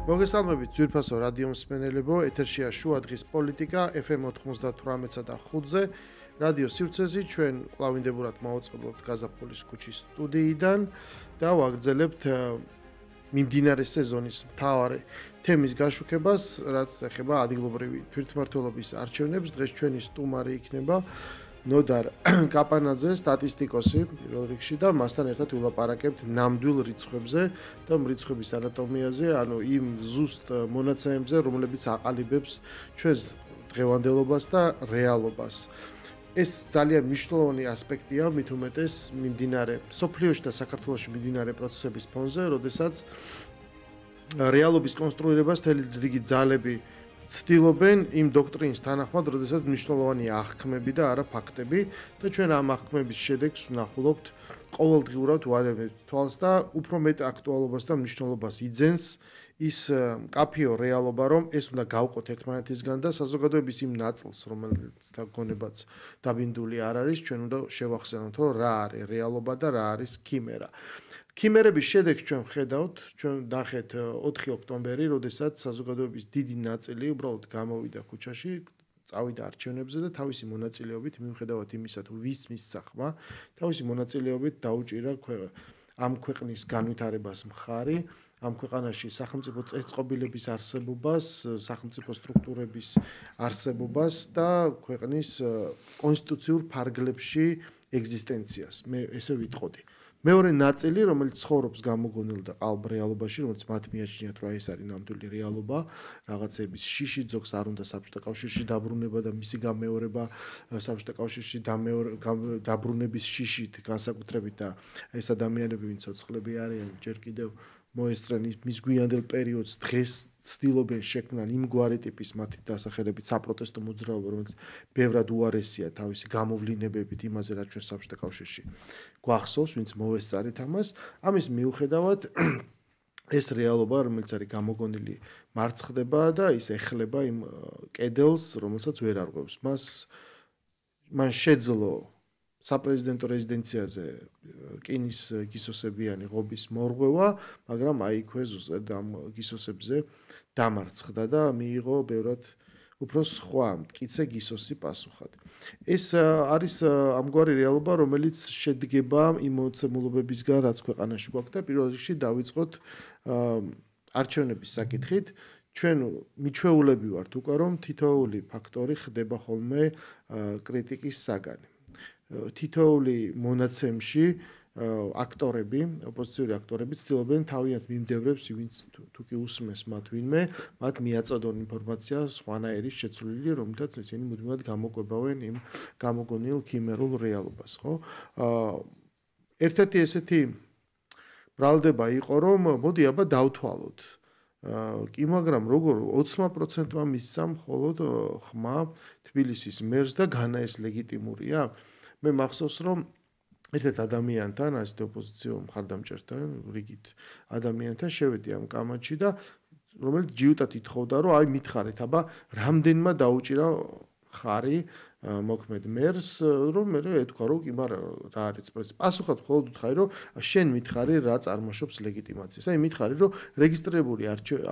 მოგესალმებით ძვირფასო რადიო მსმენელებო, ეთერშია შუა დღის პოლიტიკა FM 98-სა და 5-ზე. რადიო სივრცეში ჩვენ კვლავინდებურად მოვაწყობთ გაზაფხულის ქუჩის სტუდიიდან და ვაგრძელებთ მიმდინარე სეზონის მთავარი თემის გაშუქებას, რაც ეხება ადგილობრივი თვითმმართველობის არჩევნებს. დღეს ჩვენი სტუმარი იქნება ნოდარ კაპანაძე, სტატისტიკოსი პირველ რიგში და მასთან ერთად ვილაპარაკებთ ნამდვილ რიცხვებზე და რიცხვების ანატომიაზე, ანუ იმ ზუსტ მონაცემებზე, რომლებიც აყალიბებს ჩვენს დღევანდელობას და რეალობას. ეს ძალიან მნიშვნელოვანი ასპექტია, მით უმეტეს მიმდინარე სოფლიოში და საქართველოში მიმდინარე პროცესების ფონზე, როდესაც რეალობის კონსტრუირებას მთელი რიგი ძალები ცდილობენ იმ დოქტრინის თანახმად, როდესაც მნიშვნელოვანია აღქმები და არა ფაქტები და ჩვენ ამ აღქმების შედეგს ვნახულობთ ყოველდღიურად ვადებთ თვალს და უფრო მეტ აქტუალობას და მნიშვნელობას იძენს ის კაფეო რეალობა, რომ ეს უნდა გავყოთ ერთმანეთისგან და საზოგადოების იმ ნაწილს, რომელიც გონებაც დაბინდული არ არის, ჩვენ უნდა შევახსენოთ, რომ რა არის რეალობა და რა არის ქიმერა. ქიმერების შედეგს ჩვენ ვხედავთ, ჩვენ ნახეთ 4 ოქტომბერი, როდესაც საზოგადოების დიდი ნაწილი უბრალოდ გამოვიდა ქუჩაში, წავიდა არჩევნებზე და თავისი მონაწილეობით, მიუხედავად იმისა, თუ ვის მისცა ხმა, თავისი მონაწილეობით დაუჭირა ამ ქვეყნის განვითარებას მხარი, ამ ქვეყანაში სახელმწიფო წესწყობილების არსებობას, სახელმწიფო სტრუქტურების არსებობას და ქვეყნის კონსტიტუციურ ფარგლებში ეგზისტენციას. მე ესე ვიტყოდი. მეორე ნაწილი, რომელიც ცხოვრობს გამოგონილ და ყალბ რეალობაში, რომელიც მათ მიაჩნიათ, რომ ეს არის ნამდვილი რეალობა, რაღაცების შიში ძოგს არ უნდა საბჭოთა კავშირში დაბრუნება და მისი გამეორება საბჭოთა კავშირში დაბრუნების შიშით, განსაკუთრებით და ეს ადამიანები, ვინც ცოცხლები არიან, ჯერ კიდევ მოესწრენ მის გვიანდელ პერიოდს, დღეს ცდილობენ შექმნან იმგვარი ტიპის მათი დასახელებით საპროტესტო მოძრაობა, რომელიც ბევრად უარესია თავისი გამოვლინებებით იმაზე, რაც ჩვენ საბჭოთა კავშირში გვახსოვს, ვინც მოესწარით ამას. ამის მიუხედავად ეს რეალობა, რომელიც არის გამოგონილი, მარცხდება და ის ეხლება იმ კედელს, რომელსაც ვერ არღვევს. მან შეძლო საპრეზიდენტო რეზიდენციაზე რკინის გისოსებიანი ღობის მორღვევა, მაგრამ აიქვე ზუსტად ამ გისოსებზე დამარცხდა და მიიღო ბევრად უფრო სხვა მტკიცე გისოსი პასუხად. ეს არის ამგვარი რეალობა, რომელიც შედგება იმ მოცემულობებისგან, რაც ქვეყანაში გვაქვს და პირველ რიგში დავიწყოთ არჩევნების საკითხით. ჩვენ მიჩვეულები ვართ უკვე, რომ თითოეული ფაქტორი ხდება ხოლმე კრიტიკის საგანი. თითოეული მონაცემში აქტორები, ოპოზიციური აქტორები ცდილობენ თავიანთ მიმდევრებს, ვინც თუ კი უსმეს მათ ვინმე, მათ მიაწოდონ ინფორმაცია სხვანაირის შეცვლილი, რომლითაც ისინი მუდმივად გამოკვებავენ იმ გამოგონილ ქიმერულ რეალობას, ხო? ერთ-ერთი ესეთი ბრალდება იყო, რომ მოდი აბა დავთვალოთ. კი, მაგრამ როგორ 20%-მა მისცა მხოლოდ ხმა თბილისის მერს და განა ეს ლეგიტიმურია? მე მახსოვს, რომ ერთ-ერთ ადამიანთან, ასეთ ოპოზიციო მხარდამჭერთან, რიგით ადამიანთან შევედი ამ კამათში და რომელიც ჯიუტად ითხოვდა, რომ აი მითხარით, აბა რამდენმა დაუჭირა ხარი მოქმედ მერს, რომ მე ეთქვა, რომ კი, მაგრამ რა არის პროცესი? პასუხად მხოლოდ უთხრა, რომ შენ მითხარი რა წარმოშობს ლეგიტიმაციას. აი მითხარი, რომ რეგისტრირებული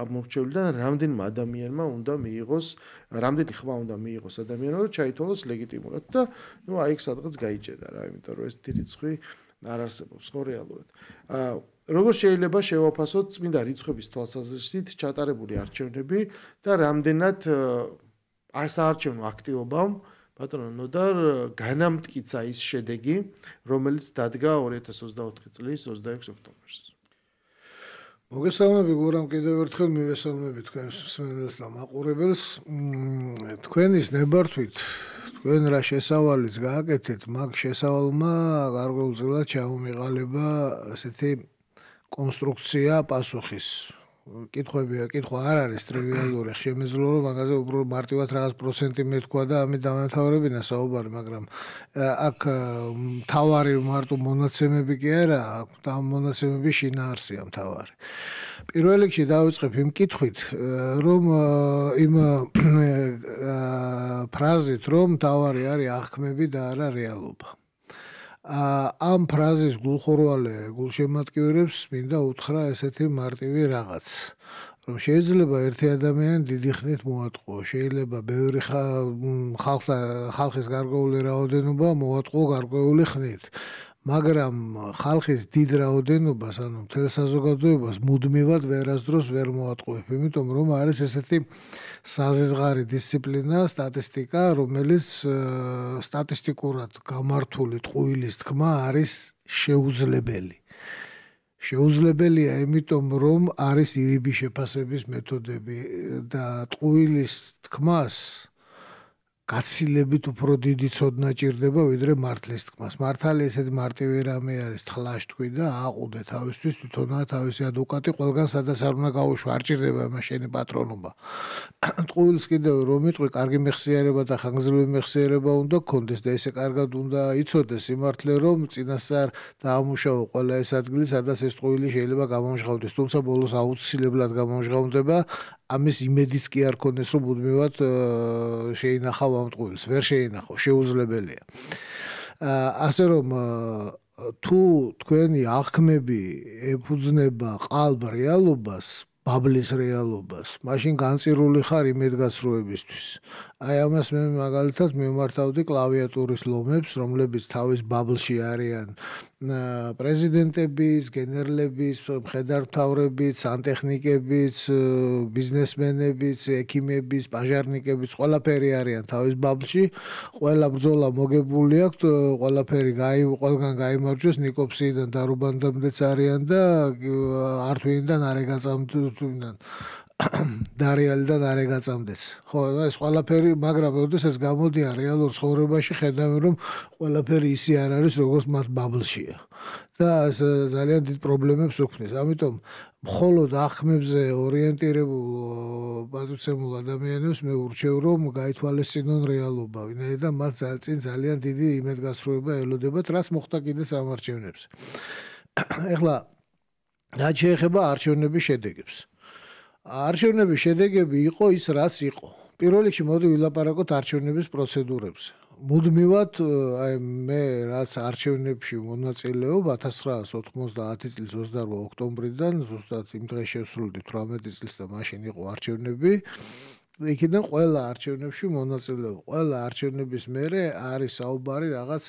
ამორჩევლიდან რამდენმა ადამიანმა უნდა მიიღოს, რამდენი ხმა უნდა მიიღოს ადამიანმა, რომ ჩაითვალოს ლეგიტიმურად და ნუ აი ეგ სადღაც გაიჭედა რა, იმიტომ რომ ეს რიცხვი არ არსებობს ხო რეალურად. როგორ შეიძლება შევაფასოთ წმინდა რიცხვების თვალსაზრისით ჩატარებული არჩევნები და რამდენად საარჩევნო აქტივობამ ბატონო ნოდარ განამტკიცა ის შედეგი, რომელიც დადგა 2024 წლის 26 ოქტომბერს. მოგესალმები გურამ კიდევ ერთხელ მივესალმები თქვენს მსმენელს და მაყურებელს. თქვენის ნებართვით თქვენ რა შესავალიც გააკეთეთ, მაგ შესავალმა გარკვეულწილად ჩამომიყალიბა ესეთი კონსტრუქცია პასუხის. კითხვა არ არის ტრივიალური, შემეძლო რომ მაგაზე უბრალოდ მარტივად რაღაც პროცენტი მეთქვა და ამით დამთავრებინა საუბარი, მაგრამ აქ მთავარი მარტო მონაცემები კი არა, აქ ამ მონაცემების შინაარსია მთავარი. პირველ რიგში დავიწყებ იმ კითხვით, რომ იმ ფრაზით, რომ მთავარი არის აღქმები და არა რეალობა. ამ ფრაზის გულხორვალე გულშემატკივრებს მინდა უთხრა ესეთი მარტივი რაღაც, რომ შეიძლება ერთი ადამიანი დიდი ხნით მოატყუო, შეიძლება ბევრი ხალხის გარკვეული რაოდენობა მოატყუო გარკვეული ხნით. მაგრამ ხალხის დიდ რაოდენობას, ანუ მთელ საზოგადოებას მუდმივად ვერასდროს ვერ მოატყუებ, იმიტომ რომ არის ესეთი საზღვარი დისციპლინა, სტატისტიკა, რომელიც სტატისტიკურად გამართული ტყუილის თქმა არის შეუძლებელი. შეუძლებელია, იმიტომ რომ არის ირიბი შეფასების მეთოდები და ტყუილის თქმას გაცილებით უფრო დიდი ცოდნა ჭირდება, ვიდრე მართლის თქმას. მართალი ესეთი მარტივი რამე არის, თხლაშ თქვი და აყუდე თავისთვის, თვითონაა თავისი ადვოკატი, ყველგან სადაც არ უნდა გაუშვა, არ ჭირდება იმას შენი პატრონობა. ტყუილს კიდევ რომ იტყვი, კარგი მეხსიერება და ხანგრძლივი მეხსიერება უნდა გქონდეს და ესე კარგად უნდა იცოდეს სიმართლე, რომ წინასწარ დაამუშავო ყველა ეს ადგილი, სადაც ეს ტყუილი შეიძლება გამომჟღავნდეს, თუმცა ბოლოს აუცილებლად გამომჟღავნდება. ამის იმედიც კი არ ქონდეს, რომ მუდმივად შეინახავ ამ ტყუილს, ვერ შეინახო, შეუძლებელია. ასე რომ თუ თქვენი აღქმები ეფუძნება ყალბ რეალობას, ბაბლის რეალობას, მაშინ განწირული ხარ იმედგაცრუებისთვის. აი ამას მე მაგალითად მიმართავდი კლავიატურის ლომებს, რომლებიც თავის ბაბლში არიან პრეზიდენტების, გენერლების, მხედართმთავრების, სანტექნიკების, ბიზნესმენების, ექიმების, პაჟარნიკების, ყველაფერი არიან თავის ბაბლში. ყველა ბრძოლა მოგებული აქვთ, ყველაფერი ყველგან გაიმარჯვეს, ნიკოფსიიდან დარუბანდამდეც არიან და ართვინიდან არ ეგაწამდენ. დარიალიდან არ ეგაწამდეს. ხო, ეს ყველაფერი, მაგრამ როდესაც გამოდიან რეალურ ცხოვრებაში, ხედავენ, რომ ყველაფერი ისე არ არის, როგორც მათ ბაბლშია. და ეს ძალიან დიდ პრობლემებს უქმნის. ამიტომ მხოლოდ აღქმებზე ორიენტირებულ პატუცემულ ადამიანებს მე ურჩევ, რომ გაითვალისწინონ რეალობა, ვინაიდან მათ წინ ძალიან დიდი იმედგაცრუება ელოდებათ, რაც მოხდა კიდე სამარჩევნებზე. ეხლა რაც შეეხება არჩევნების შედეგებს. არჩევნების შედეგები იყო ის, რაც იყო. პირველ რიგში მოდი ვილაპარაკოთ არჩევნების პროცედურებზე. მუდმივად აი მე რაც არჩევნებში მონაწილეობ 1990 წლის 28 ოქტომბრიდან ზუსტად იმ დღეს შევსრულდი 18 წლის და მაშინ იყო არჩევნები. იქიდან ყველა არჩევნებში მონაწილეობ. ყველა არჩევნების მერე არის საუბარი რაღაც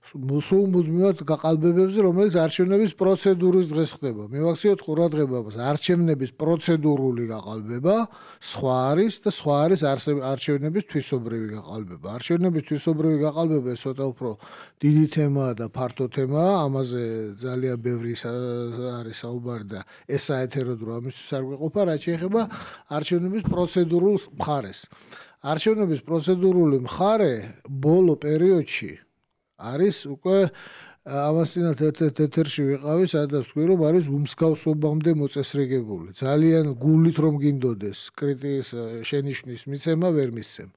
სულ მუდმივად გაყალბებებზე, რომელიც არჩევნების პროცედურის დღეს ხდება. მივახციოთ ყურადღებას, არჩევნების პროცედურული გაყალბება სხვა არის და სხვა არის არჩევნების თვისობრივი გაყალბება. არჩევნების თვისობრივი გაყალბება ეს ცოტა უფრო დიდი თემაა და ფართო თემაა, ამაზე ძალიან ბევრი არის საუბარი და ეს საეთეროდ რომ ამისთვის არ გვეყოფა, რაც შეეხება არჩევნების პროცედურულ მხარეს. არჩევნების პროცედურული მხარე ბოლო პერიოდში არის უკვე ამას წინათ ერთ-ერთ ეთერში ვიყავი, სადაც თქვი, რომ არის უმსგავსობამდე მოწესრიგებული. ძალიან გულით რომ გინდოდეს კრიტიკის შენიშვნის მიცემა ვერ მისცემ.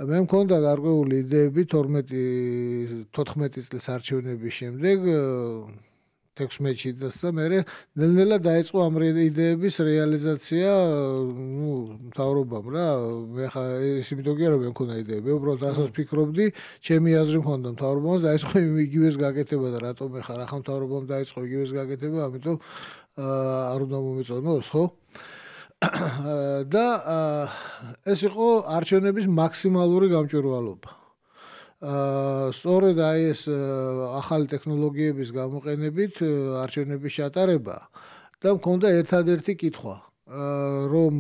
მე მქონდა გარკვეული იდეები 14 წლის არჩევნების შემდეგ 16-ში და მე ნელ-ნელა დაიწყო ამ იდეების რეალიზაცია, მთავრობამ რა, მე ხა ეს იმიტომ კი არა მე მქონდა იდეები, მე უბრალოდ რასაც ფიქრობდი, ჩემი აზრი მქონდა მთავრობამ, დაიწყო იგივეს გაკეთება და რატომ ხა რა მთავრობამ დაიწყო იგივეს გაკეთება, ამიტომ არ უნდა მომეწონოს, ხო? და ეს იყო არჩევნების მაქსიმალური გამჭვირვალობა. სწორედ აი ეს ახალი ტექნოლოგიების გამოყენებით არჩევნების ჩატარება და მქონდა ერთადერთი კითხვა, რომ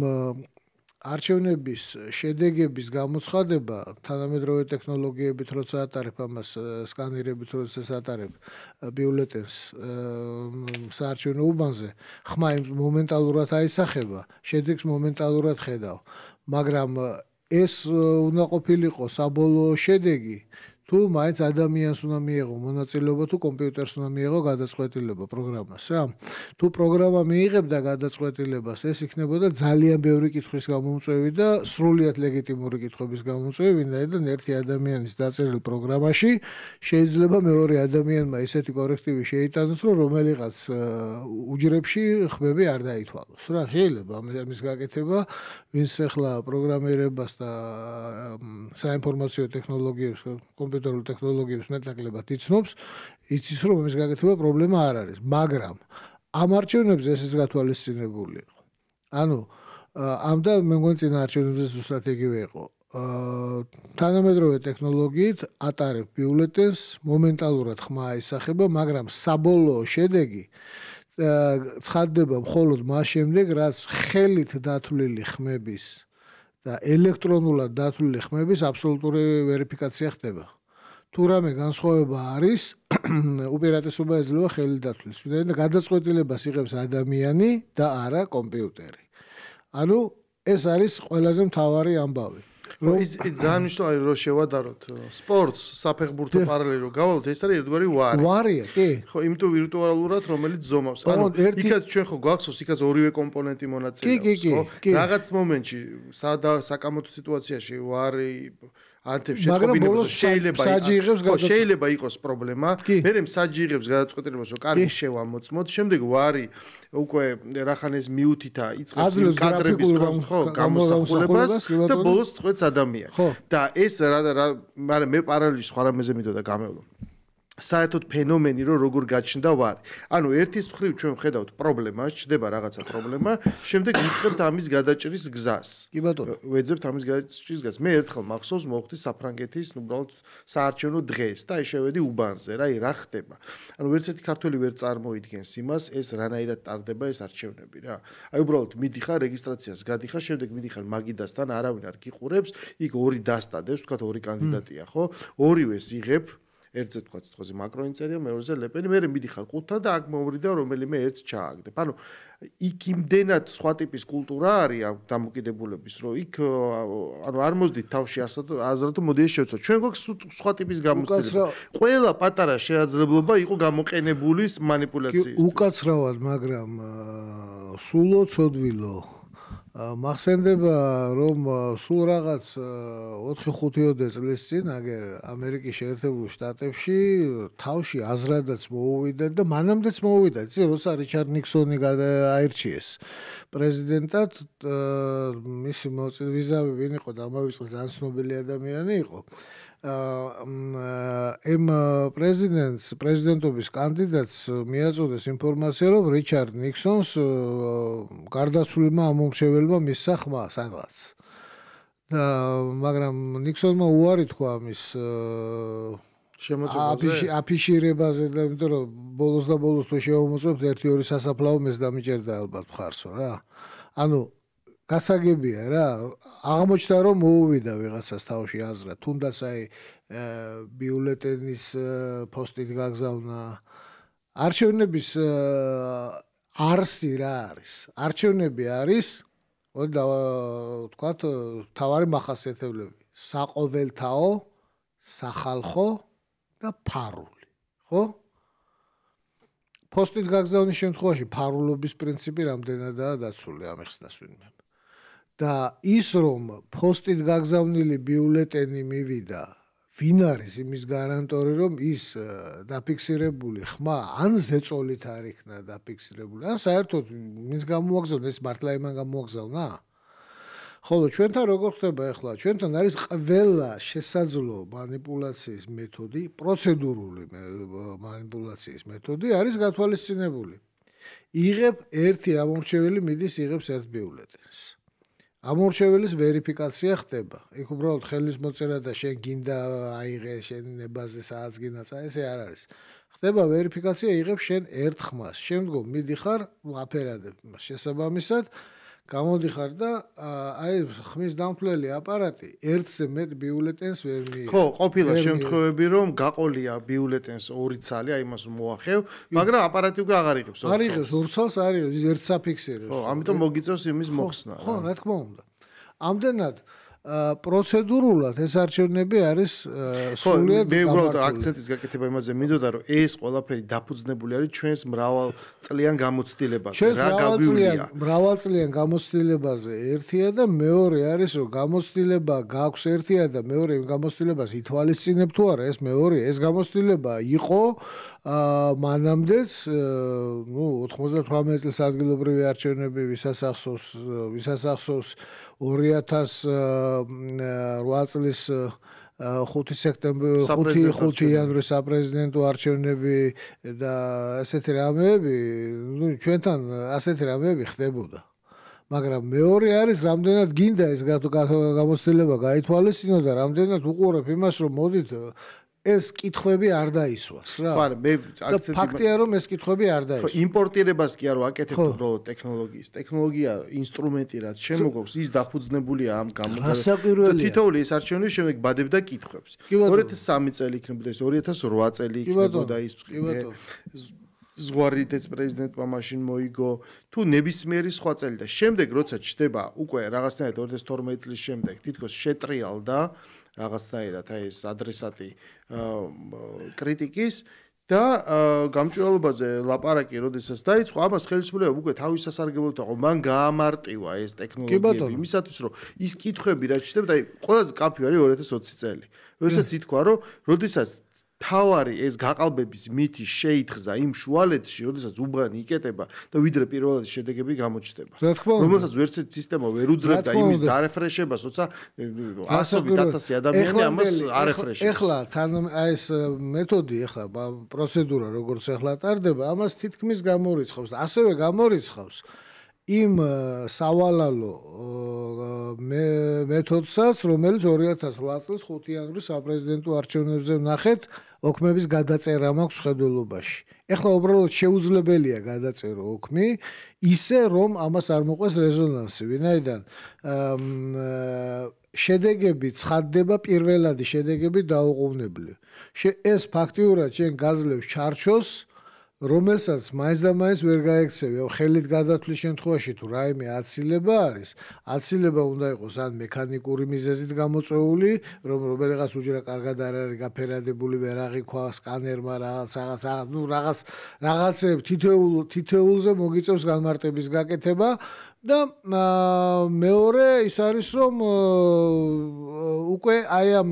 არჩევნების შედეგების გამოცხადება თანამედროვე ტექნოლოგიებით როცა ატარებ ამას სკანირებით როცა ატარებ ბიულეტენს საარჩევნო უბანზე, ხმა მომენტალურად აისახება, შედეგს მომენტალურად ხედავ, მაგრამ ეს უნდა ყოფილიყო საბოლოო შედეგი, თუ მაინც ადამიანს უნდა მიიღო მონაწილეობა, თუ კომპიუტერს უნდა მიიღო გადაწყვეტილება პროგრამას, რა. თუ პროგრამა მიიღებდა გადაწყვეტილებას, ეს იქნებოდა ძალიან ბევრი კითხვის გამომწვევი და სრულიად ლეგიტიმური კითხვების გამომწვევი, ვინაიდან ერთი ადამიანის დაწერილ პროგრამაში შეიძლება მეორე ადამიანმა ისეთი კორექტივი შეიტანოს, რომ რომელიღაც უჯრებში ხმები არ დაითვალოს, რა. შეიძლება ამის გაკეთება, ვინც ახლა პროგრამირებას და საინფორმაციო ტექნოლოგიებს კომპიუტერულ ტექნოლოგიებს მეტნაკლებად იცნობს, იცის რომ ამის გაკეთება პრობლემა არ არის, მაგრამ ამ არჩევნებზე ესეც გათვალისწინებული იყო. ანუ ამდა მე მგონი წინა არჩევნებზე ზუსტად იგივე იყო. თანამედროვე ტექნოლოგიით ატარებ ბიულეტენს, მომენტალურად ხმა აისახება, მაგრამ საბოლოო შედეგი ცხადდება მხოლოდ მას შემდეგ, რაც ხელით დათვლილი ხმების და ელექტრონულად დათვლილი ხმების აბსოლუტური ვერიფიკაცია ხდება. თუ რამე განსხვავება არის, უპირატესობა ეძლევა ხელით დათვლის. ვინაიდან გადაწყვეტილებას იღებს ადამიანი და არა კომპიუტერი. ანუ ეს არის ყველაზე მთავარი ამბავი. ის ძალიან მნიშვნელოვანია რომ შევადაროთ სპორტს საფეხბურთო პარალელი რომ გავალოთ ეს არის ერთგვარი ვარი. ვარია, კი. ხო, იმიტომ ვირტუალურად რომელიც ზომავს. ანუ იქაც ჩვენ ხო გვახსოვს, იქაც ორივე კომპონენტი მონაწილეობს, ხო? რაღაც моментში საკამათო სიტუაციაში ვარი ანთებს შეწყობინებას შეიძლება იყოს პრობლემა. მერე მსაჯი იღებს გადაწყვეტილებას რომ კარგი შევამოწმოთ, შემდეგ ვარი უკვე რახანეს მიუთითა იწყებს კადრების გამოსახულებას და ბოლოს წყვეტს ადამიანი. და ეს მაგრამ მე პარალელში სხვა რამეზე მინდოდა გამევლო. საერთოდ ფენომენი რომ როგორ გაჩნდა ვარი. ანუ ერთის მხრივ ჩვენ ვხედავთ პრობლემას, ჩდება რაღაცა პრობლემა, შემდეგ ვიწყებთ ამის გადაჭრის გზას. კი ბატონო. ვეძებთ ამის გადაჭრის გზას. მე ერთხელ მახსოვს მოხდი საფრანგეთის უბრალოდ საარჩევნო დღეს და აი შევედი უბანზე, რა ხდება. ანუ ვერც ერთი ქართველი ვერ წარმოიდგენს იმას, ეს რანაირად ტარდება ეს არჩევნები რა. აი უბრალოდ მიდიხარ რეგისტრაციას, გადიხარ, შემდეგ მიდიხარ მაგიდასთან, არავინ არ გიყურებს, იქ ორი დასტადებს, ვთქვათ ორი კანდიდატია, ხო? ორივეს იღებ ერთზე თქვა სიტყვაზე მაკრონი წერია, მეორეზე ლეპენი, მე მიდიხარ ყუთთან და აქ მოვრიდა რომელიმე ერთს ჩააგდებ. ანუ იქ იმდენად სხვა ტიპის კულტურა არის ამ დამოკიდებულების, რომ იქ ანუ არ მოძდით თავში აზრად მოდი ეს შევცვალოთ. ჩვენ გვაქვს სხვა ტიპის გამოცდილება. ყველა პატარა შეაძლებლობა იყო გამოყენებული მანიპულაციის. უკაცრავად, მაგრამ სულ ოცოდვილო მახსენდება რომ სულ რაღაც 4-5 წლის წინ აგერ ამერიკის შეერთებულ შტატებში თავში აზრადაც მოუვიდა და მანამდეც მოუვიდა. იცი როცა რიჩარდ ნიქსონი აირჩიეს პრეზიდენტად, მისი ვიზავი ვინ იყო და ამავე წელს ძალიან ცნობილი ადამიანი იყო. პრეზიდენტობის კანდიდატს მიაწოდეს ინფორმაცია, რომ რიჩარდ ნიქსონს გარდაცვლილმა ამომრჩეველმა მისცა ხმა სადღაც. მაგრამ ნიქსონმა უარი თქვა მის აფიშირებაზე და იმიტომ რომ ბოლოს და ბოლოს თუ შევამოწმებთ 1-2 სასაფლაო მეც დამიჭერდა ალბათ მხარსო რა. ანუ გასაგებია რა, აღმოჩნდა რომ მოუვიდა ვიღაცას თავში აზრა, თუნდაც აი ბიულეტენის პოსტით გაგზავნა. არჩევნების არსი რა არის? არჩევნები არის, ვთქვათ, მთავარი მახასიათებლები: საყოველთაო, სახალხო და ფარული, ხო? პოსტით გაგზავნის შემთხვევაში ფარულობის პრინციპი რამდენადაა დაცული ამეხსნას ვინმე. და ის რომ პოსტით გაგზავნილი ბიულეტენი მივიდა, ვინ არის იმის გარანტორი, რომ ის დაფიქსირებული ხმა ან ზეწოლით არ იქნა დაფიქსირებული, ან საერთოდ მის გამოაგზავნა, ეს მართლა იმან გამოაგზავნა? ხოლო ჩვენთან როგორ ხდება ახლა? ჩვენთან არის ყველა შესაძლო მანიპულაციის მეთოდი, პროცედურული მანიპულაციის მეთოდი არის გათვალისწინებული. იღებ ერთი ამორჩეველი მიდის, იღებს ერთ ბიულეტენს. ამორჩეველის ვერიფიკაცია ხდება. იქ უბრალოდ ხელის მოწერა და შენ გინდა აიღე შენ ნებაზე საათს გინაცა, ესე არ არის. ხდება ვერიფიკაცია, იღებ შენ ერთ ხმას. შემდგომ მიდიხარ, აფერადებ მას შესაბამისად, გამოდიხარ და აი ხმის დამთვლელი აპარატი ერთზე მეტ ბიულეტენს ვერ მიიღებს. ხო, ყოფილა შემთხვევები რომ გაყოლია ბიულეტენს ორი ცალი, აი იმას მოახევ, მაგრამ აპარატი უკვე აღარ იღებს ორ ცალს. არ იღებს ორ ცალს, არ იღებს, ერთს აფიქსირებს. ხო, ამიტომ მოგიწევს იმის მოხსნა. ხო, რა თქმა უნდა. ამდენად პროცედურულად ეს არჩევნები არის სრულიად მე უბრალოდ აქცენტის გაკეთება იმაზე მინდოდა რომ ეს ყველაფერი დაფუძნებული არის ჩვენს მრავალწლიან გამოცდილებაზე რა გაგვივლია მრავალწლიან გამოცდილებაზე ერთია და მეორე არის რომ გამოცდილება გაქვს ერთია და მეორე იმ გამოცდილებას ითვალისწინებ თუ არა ეს მეორე ეს გამოცდილება იყო მანამდეც 98 წლის ადგილობრივი არჩევნები ვისაც ახსოვს 2008 წლის 5 სექტემბრის 5 იანვრის საპრეზიდენტო არჩევნები და ასეთი რამეები, ჩვენთან ასეთი რამეები ხდებოდა. მაგრამ მეორე არის რამდენად გინდა ეს გამოცდილება გაითვალისწინო და რამდენად უყურებ იმას რომ მოდით ეს კითხვები არ დაისვას რა. ხო, მე ფაქტია რომ ეს კითხვები არ დაისვას. ხო, იმპორტირებას კი არ ვაკეთებ უბრალოდ ტექნოლოგიის. ტექნოლოგია ინსტრუმენტი რაც შემოგვაქვს, ის დაფუძნებულია ამ გამოგონებაზე. თითოეული ეს არჩევნის შემდეგ ბადებდა კითხვებს. 2003 წელი იქნებოდა ეს 2008 წელი იქნებოდა ის ზღვარითაც პრეზიდენტმა მაშინ მოიგო თუ ნებისმიერი სხვა წელი და შემდეგ როცა ჩდება უკვე რაღაცნაირად 2012 წლის შემდეგ თითქოს შეტრიალდა რაღაცნაირად აი ეს ადრესატი კრიტიკის და გამჭვირვალობაზე ლაპარაკი როდესაც დაიწყო ამას ხელისუფლება უკვე თავის სასარგებლოდ აყო მან გაამარტივა ეს ტექნოლოგიები იმისათვის რომ ის კითხვები რაც ჩნდება და ყველაზე კაფე არის 2020 წელი როდესაც ითქვა რომ როდესაც თავარი ეს გაყალბების მითი შეითხზა იმ შუალედში, როდესაც უბანი იკეტება და ვიდრე პირველად შედეგები გამოჩნდება. რომელსაც ვერცერთი სისტემა ვერ უძლებდა იმის დარეფრეშებას, როცა 100,000 ადამიანი ამას არ ეფრეშებს. ეხლა თან ეს მეთოდი, ეხლა პროცედურა როგორც ეხლა ტარდება, ამას თითქმის გამორიცხავს და ასევე გამორიცხავს იმ სავალალო მეთოდსაც, რომელიც 2008 წლის 5 იანვრის საპრეზიდენტო არჩევნებზე ვნახეთ, ოქმების გადაწერა მაქვს ხედველობაში. ეხლა უბრალოდ შეუძლებელია გადაწერო ოქმი, ისე რომ ამას არ მოყვეს რეზონანსი, ვინაიდან შედეგები ცხადდება პირველადი შედეგები დაუყოვნებლივ. ეს ფაქტიურად შენ გაძლევს ჩარჩოს რომელსაც მაინც და მაინც ვერ გაექცევი, ხელით გადათვლის შემთხვევაში თუ რაიმე აცილება არის, აცილება უნდა იყოს ან მექანიკური მიზეზით გამოწვეული, რომ რომელიღაც უჯრა კარგად არ არის გაფერადებული, ვერ აღიქვა სკანერმა რაღაცეებ თითოეულზე მოგიწევს განმარტების გაკეთება და მეორე ის არის რომ უკვე აი ამ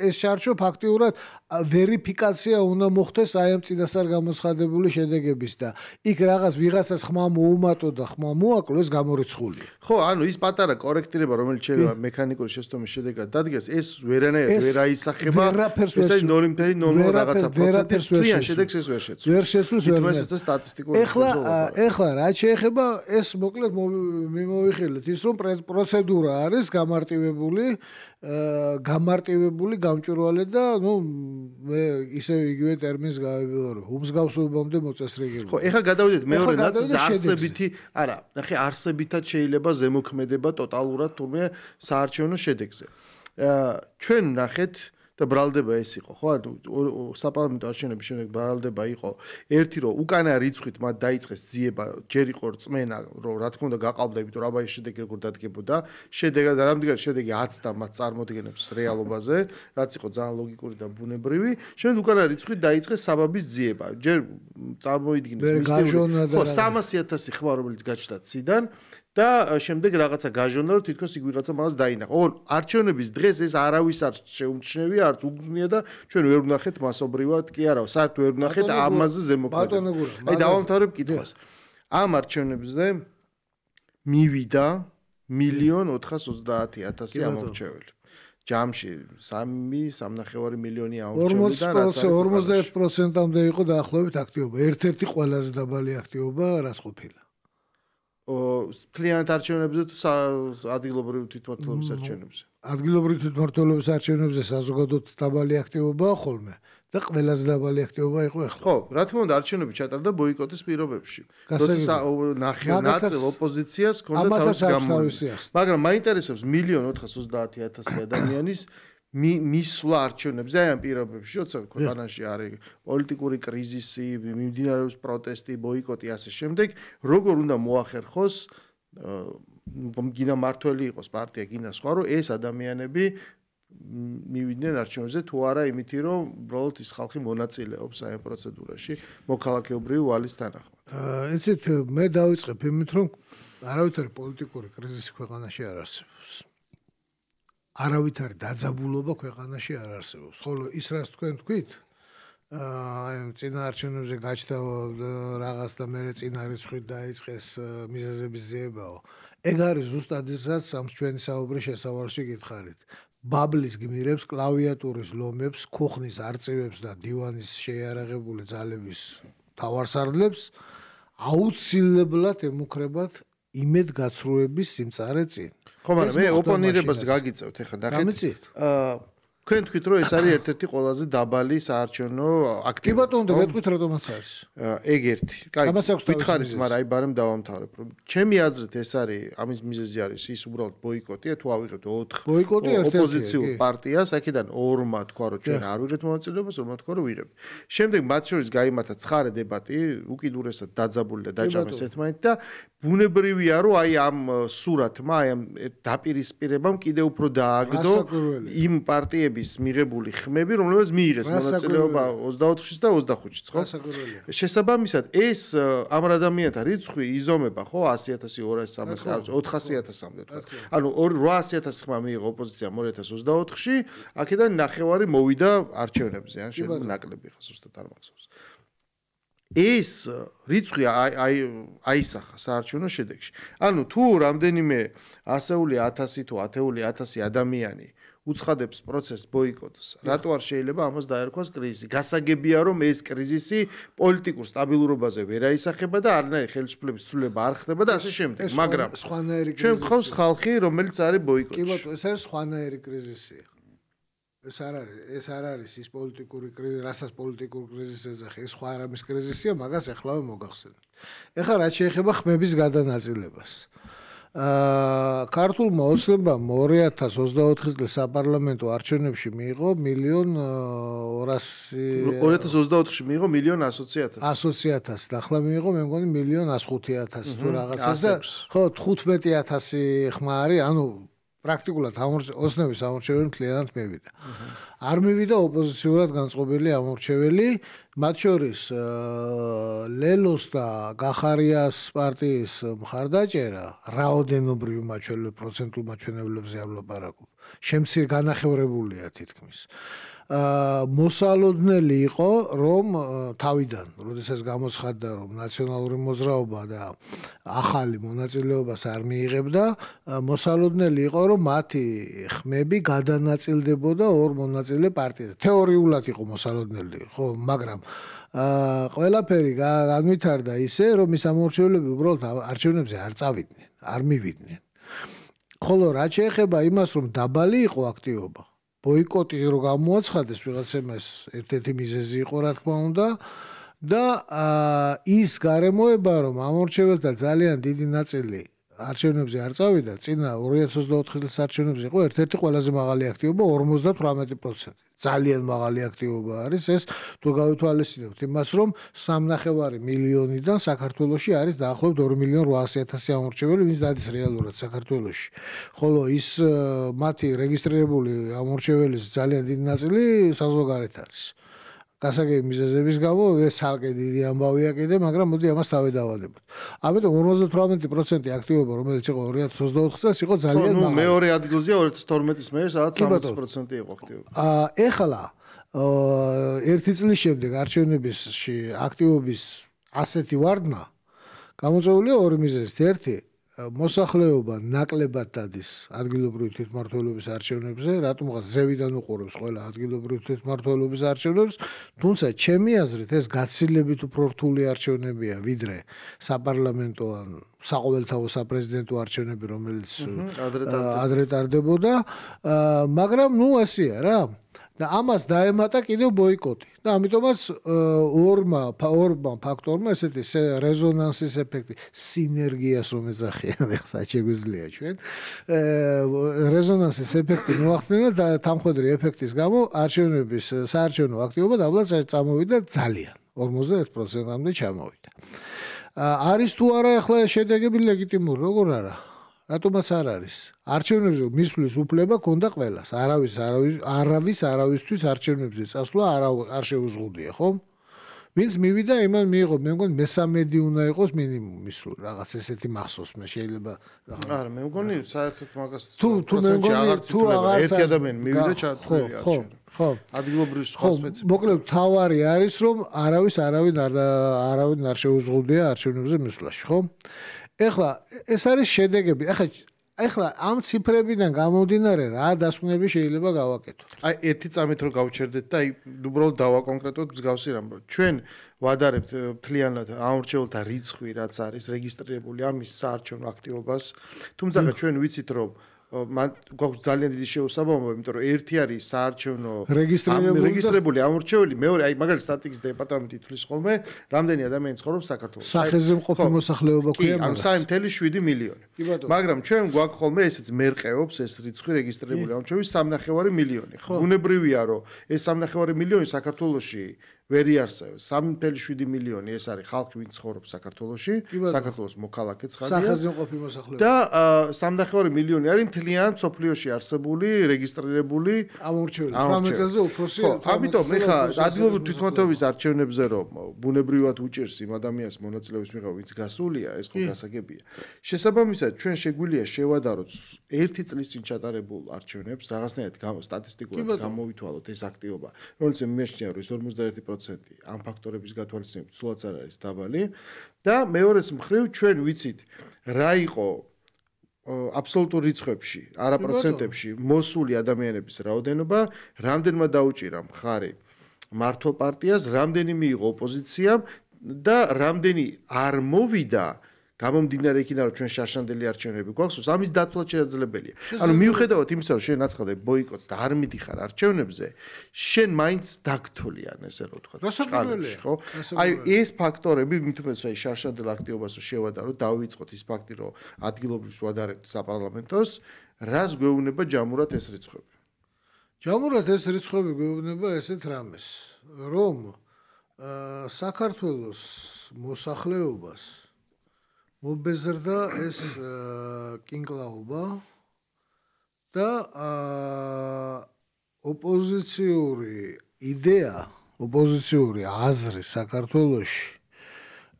ეს ჩარჩო ფაქტიურად ვერიფიკაცია უნდა მოხდეს აი ამ წინასწარ გამოცხადებული შედეგების და იქ რაღაც ვიღაცას ხმა მოუმატო და ხმა მოაკლო ეს გამორიცხულია. ხო, ანუ ის პატარა კორექტირება რომელიც შეიძლება მექანიკური შეცდომის შედეგად დადგეს, ეს ვერანაირად ვერ აისახება. ეს არის 0.0 რაღაცა პროცენტი თლიან შედეგს ეს ვერ შეცვლის. ვერ შეცვლის ვერანაირად სტატისტიკური ეხლა რაც შეეხება ეს მოკლედ მიმოვიხილეთ ის რომ პროცედურა არის გამარტივებული, გამჭვირვალე და ნუ მე ისე იგივე ტერმინს გავებიორო. უმსგავსობამდე მოწესრიგებული. ხო, ეხლა გადავიდეთ მეორე ნაწილზე არსებითი, არა, ნახე არსებითად შეიძლება ზემოქმედება ტოტალურად თურმე საარჩევნო შედეგზე. ჩვენ ნახეთ და ბრალდება ეს იყო, ხო? საპარლამენტო არჩევნების შემდეგ ბრალდება იყო ერთი რომ უკანა რიცხვით მათ დაიწყეს ძიება, ჯერ იყო რწმენა, რომ რა თქმა უნდა გაყალბდა, იმიტომ რომ აბა ეს შედეგი როგორ დადგებოდა. შედეგად რამდენი შედეგი აცდა მათ წარმოდგენებს რეალობაზე, რაც იყო ძალიან ლოგიკური და ბუნებრივი. შემდეგ უკანა რიცხვით დაიწყეს საბაბის ძიება. ჯერ წარმოიდგინეს მისტიური, ხო, 300,000 ხმა რომელიც გაჩნდა ციდან და შემდეგ რაღაცა გაჟონდა რომ თითქოს იქ ვიღაცა მას დაინახა. არჩევნების დღეს ეს არავის არ შეუმჩნევია, არც უგზნია და ჩვენ ვერ ვნახეთ მასობრივად კი არა, საერთოდ ვერ ვნახეთ ამაზე ზემოქმედება. აი დავამთავრებ კითხვას. ამ არჩევნებზე მივიდა 1,430,000 ამორჩეველი. ჯამში 3.5 მილიონი ამორჩეველი და რაც 41%-ამდე იყო დაახლოებით აქტივობა. ერთ-ერთი ყველაზე დაბალი აქტივობა რაც ყოფილა. მთლიანად არჩევნებზე თუ ადგილობრივი თვითმმართველობის არჩევნებზე? ადგილობრივი თვითმმართველობის არჩევნებზე საზოგადოებრივ დაბალი აქტივობაა ხოლმე და ყველაზე დაბალი აქტივობა იყო ახლა. ხო, რა თქმა უნდა არჩევნები ჩატარდა ბოიკოტის პირობებში. როცა ნახე ნაწილ ოპოზიციას ჰქონდა თავისი გამოვლენა. მაგრამ მაინტერესებს 1,430,000 ადამიანის მისვლა არჩევნებზე აი ამ პირობებში, როცა ქვეყანაში არის პოლიტიკური კრიზისი, მიმდინარეობს პროტესტი, ბოიკოტი ასე შემდეგ, როგორ უნდა მოახერხოს გინდა მართველი იყოს პარტია, გინდა სხვა, რომ ეს ადამიანები მივიდნენ არჩევნებზე თუ არა იმითი, რომ უბრალოდ ის ხალხი მონაწილეობს აი ამ პროცედურაში, მოქალაქეობრივი ვალის თანახმად. იცით, მე დავიწყებ იმით, რომ არავითარი პოლიტიკური კრიზისი ქვეყანაში არ არსებობს. არავითარი დაძაბულობა ქვეყანაში არ არსებობს. ხოლო ის რაც თქვენ თქვით, აი წინა არჩევნებზე გაჩნდა რაღაც და მე წინა რიცხვით დაიწყეს მიზეზების ძიებაო. ეგ არის ზუსტად ის რაც ამ ჩვენი საუბრის შესავალში გითხარით. ბაბლის გმირებს, კლავიატურის ლომებს, ქუხნის არწივებს და დივანის შეიარაღებული ძალების თავარსარდლებს აუცილებლად ემუქრებათ იმედგაცრუების სიმწარე წინ. ხო, მაგრამ მე ოპონირებას გაგიწევთ ახლა ნახეთ. თქვენ თქვით რომ ეს არის ერთ-ერთი ყველაზე დაბალი საარჩევნო აქტივობა. კი ბატონო, გეტყვით რატომაც არის. ეგ ერთი. კაი. ვითხარით, მაგრამ აი ბარემ დავამთავრებ, რომ ჩემი აზრით ეს არის, ამის მიზეზი არის ის უბრალოდ ბოიკოტია, თუ ავიღებთ 4 ოპოზიციურ პარტიას, აქედან 2-მა თქვა რომ ჩვენ არ ვიღებთ მონაწილეობას, 2-მა თქვა რომ ვიღებთ. შემდეგ მათ შორის გაიმართა ცხარე დებატი, უკიდურესად დაძაბული და დაჭამეს ერთმანეთი და ბუნებრივია რომ აი ამ სურათმა, აი ამ დაპირისპირებამ კიდევ უფრო დააგდო იმ პარტიების მიღებული ხმები, რომლებიც მიიღეს მონაწილეობა 24-ში და 25-ში, ხო? შესაბამისად, ეს ამ ადამიანთა რიცხვი იზომება, ხო, 100.000, 200.000, 300.000, 400.000-მდე თქვა. ანუ 800.000 ხმა მიიღო ოპოზიციამ 2024-ში, აქედან ნახევარი მოვიდა არჩევნებზე, ან შეიძლება ნაკლები ხა ზუსტად არ მახსოვს. ეს რიცხვი აისახა საარჩევნო შედეგში. ანუ თუ რამდენიმე ასეული 1000 თუ 10,000 ადამიანი უცხადებს პროცესს ბოიკოტს, რატო არ შეიძლება ამას დაერქვას კრიზისი? გასაგებია რომ ეს კრიზისი პოლიტიკურ სტაბილურობაზე ვერ აისახება და არანაირი ხელისუფლების ცვლილება არ ხდება და ასე შემდეგ. მაგრამ ჩვენ გვყავს ხალხი, რომელიც არის ბოიკოტში. კი ბატონო, ეს არის სხვანაირი კრიზისი. ეს არ არის ის პოლიტიკური კრიზისი, რასაც პოლიტიკურ კრიზისს ეძახი, ეს სხვა რამის კრიზისია, მაგას ეხლავე მოგახსენეთ. ეხლა რაც შეეხება ხმების გადანაწილებას. ქართულმა ოცნებამ 2024 წლის საპარლამენტო არჩევნებში მიიღო 2024-ში მიიღო 1,100,000. 100,000 და ახლა მიიღო მე მგონი 1,105,000 თუ რაღაცას და ხო 15,000 ხმა არის, ანუ პრაქტიკულად ოცნების ამორჩეველი მთლიანად მივიდა. არ მივიდა ოპოზიციურად განწყობილი ამორჩეველი, მათ შორის ლელოს და გახარიას პარტიის მხარდაჭერა რაოდენობრივ პროცენტულ მაჩვენებლებზე არ ვლაპარაკობ. განახევრებულია თითქმის. მოსალოდნელი იყო, რომ თავიდან, როდესაც გამოცხადდა, რომ ნაციონალური მოძრაობა და ახალი მონაწილეობას არ მიიღებდა, მოსალოდნელი იყო, რომ მათი ხმები გადანაწილდებოდა ორ მონაწილე პარტიაზე. თეორიულად იყო მოსალოდნელი, ხო, მაგრამ ყველაფერი განვითარდა ისე, რომ ის ამორჩევლები უბრალოდ არჩევნებზე არ წავიდნენ, არ მივიდნენ. ხოლო რაც შეეხება იმას, რომ დაბალი იყო აქტივობა, ბოიკოტი რო გამოაცხადეს ვიღაცამ, ეს ერთ-ერთი მიზეზი იყო, რა თქმა უნდა, და ის გარემოება, რომ ამორჩეველთა ძალიან დიდი ნაწილი არჩევნებზე არ წავიდა, წინა 2024 წლის არჩევნებზე იყო ერთ-ერთი ყველაზე მაღალი აქტივობა 58%. ძალიან მაღალი აქტივობა არის ეს, თუ გავითვალისწინებთ იმას, რომ 3.5 მილიონიდან საქართველოში არის დაახლოებით 2,800,000 ამორჩეველი, ვინც დადის რეალურად საქართველოში. ხოლო ის მათი რეგისტრირებული ამორჩეველის ძალიან დიდი ნაწილი საზღვარგარეთ არის. გასაგები მიზეზების გამო ეს ალკე დიდი ამბავია კიდე, მაგრამ მოდი ამას თავი დავადებოთ. ამიტომ 58% აქტივობა, რომელიც იყო 2024 წელს, იყო ძალიან მაღალი. მეორე ადგილზეა 2012-ის მერე, სადაც 60% იყო აქტივობა. ეხლა ერთი წლის შემდეგ არჩევნებში აქტივობის ასეთი ვარდნა გამოწვეულია ორი მიზეზით. ერთი, მოსახლეობა ნაკლებად დადის ადგილობრივი თვითმმართველობის არჩევნებზე, რატომღაც ზევიდან უყურებს ყველა ადგილობრივი თვითმმართველობის არჩევნებს, თუმცა ჩემი აზრით ეს გაცილებით უფრო რთული არჩევნებია, ვიდრე საპარლამენტო ან საყოველთაო საპრეზიდენტო არჩევნები, რომელიც ადრე ტარდებოდა, მაგრამ ნუ ასეა რა. და ამას დაემატა კიდევ ბოიკოტი. და ამიტომაც ორმა ფაქტორმა ესეთი რეზონანსის ეფექტი, სინერგიას რომ ეძახიან, ეხლა შეგვიძლია ჩვენ, რეზონანსის ეფექტი მოახდინა და თანხმედრი ეფექტის გამო საარჩევნო აქტივობა დაბლად წამოვიდა ძალიან, 41%-მდე ჩამოვიდა. არის თუ არა ახლა შედეგები ლეგიტიმური, როგორ არა? რატომაც არ არის? არჩევნებზე მისვლის უფლება ქონდა ყველას. არავისთვის არჩევნებზე წასვლა არ შეუზღუდია, ხო? ვინც მივიდა, იმან მიიღო, მე მგონი მე-13 უნდა იყოს მინიმუმ მისული, რაღაც ესეთი მახსოვს მე შეიძლება. არა, მე მგონი საერთოდ მაგას თუ მე მგონი თუ ერთი ადამიანი მივიდა ჩართული არჩევნებში. ხო, ადგილობრივი სხვა სპეციფიკა. მოკლედ თავარი არის, რომ არავინ არ შეუზღუდია არჩევნებზე მისვლაში, ხო? ეხლა ეს არის შედეგები. ეხლა ეხლა ამ ციფრებიდან გამომდინარე რა დასკვნები შეიძლება გავაკეთოთ. აი ერთი წამით რომ გავჩერდეთ და აი უბრალოდ დავაკონკრეტოთ მსგავსი რამ რომ ჩვენ ვადარებთ მთლიანად ამორჩეულთა რიცხვი რაც არის რეგისტრირებული ამის საარჩევნო აქტივობას თუმცა ჩვენ ვიცით რომ გვაქვს ძალიან დიდი შეუსაბამობა, იმიტომ რომ ერთი არის საარჩევნო რეგისტრირებული ამორჩეველი, მეორე აი მაგალითად სტატისტიკის დეპარტამენტი თვლის ხოლმე, რამდენი ადამიანი ცხოვრობს საქართველოში. სახეზე მყოფი მოსახლეობა ქვია მაგას. კი, 3.7 მილიონი. მაგრამ ჩვენ გვაქვს ხოლმე ესეც მერყეობს ეს რიცხვი რეგისტრირებული ამორჩევის 3.5 მილიონი. ბუნებრივია რომ ეს 3.5 მილიონი საქართველოში ვერ იარსებებს 3.7 მილიონი ეს არის ხალხი ვინც ცხოვრობს საქართველოში საქართველოს მოქალაქეც ხარია სახეზე მყოფი მოსახლეობა და 3.5 მილიონი არის მთლიან სოფლიოში არსებული რეგისტრირებული ამორჩეული 18 წელზე უფროსი ამიტომ ეხა ადგილობრივი თვითმმართველობის არჩევნებზე რომ ბუნებრივად უჭერს იმ ადამიანს მონაწილეობის მიღება ვინც გასულია ეს ხო გასაგებია შესაბამისად ჩვენ შეგვიძლია შევადაროთ ერთი წლის წინ ჩატარებულ არჩევნებს რაღაცნაირად სტატისტიკურად გამოვითვალოთ ეს აქტივობა რომელიც მეშინია რომ 51% ამ ფაქტორების გათვალისწინებით სულაც არ არის დაბალი და მეორეს მხრივ ჩვენ ვიცით რა იყო აბსოლუტურ რიცხვებში, არა პროცენტებში მოსული ადამიანების რაოდენობა, რამდენმა დაუჭირა მხარი მართლ პარტიას, რამდენი მიიღო ოპოზიციამ და რამდენი არ მოვიდა გამომდინარე იქიდან რომ ჩვენ შარშანდელი არჩევნები გვაქვს, ამის დათვლა შესაძლებელია. ანუ მიუხედავად იმისა, რომ შენ აცხადებ ბოიკოტს და არ მიდიხარ არჩევნებზე, შენ მაინც დაგთვლიან ესე რომ ვთქვა. რასაკვირველია, ხო? აი ეს ფაქტორები მით უმეტეს აი შარშანდელ აქტივობას რომ შევადაროთ, დავიწყოთ ის ფაქტი, რომ ადგილობრივს ვადარებთ საპარლამენტოს, რას გვეუბნება ჯამურად ეს რიცხვები? ჯამურად ეს რიცხვები გვეუბნება ესეთ რამეს, რომ საქართველოს მოსახლეობას მობეზრდა ეს კინკლაობა და ოპოზიციური იდეა, ოპოზიციური აზრი საქართველოში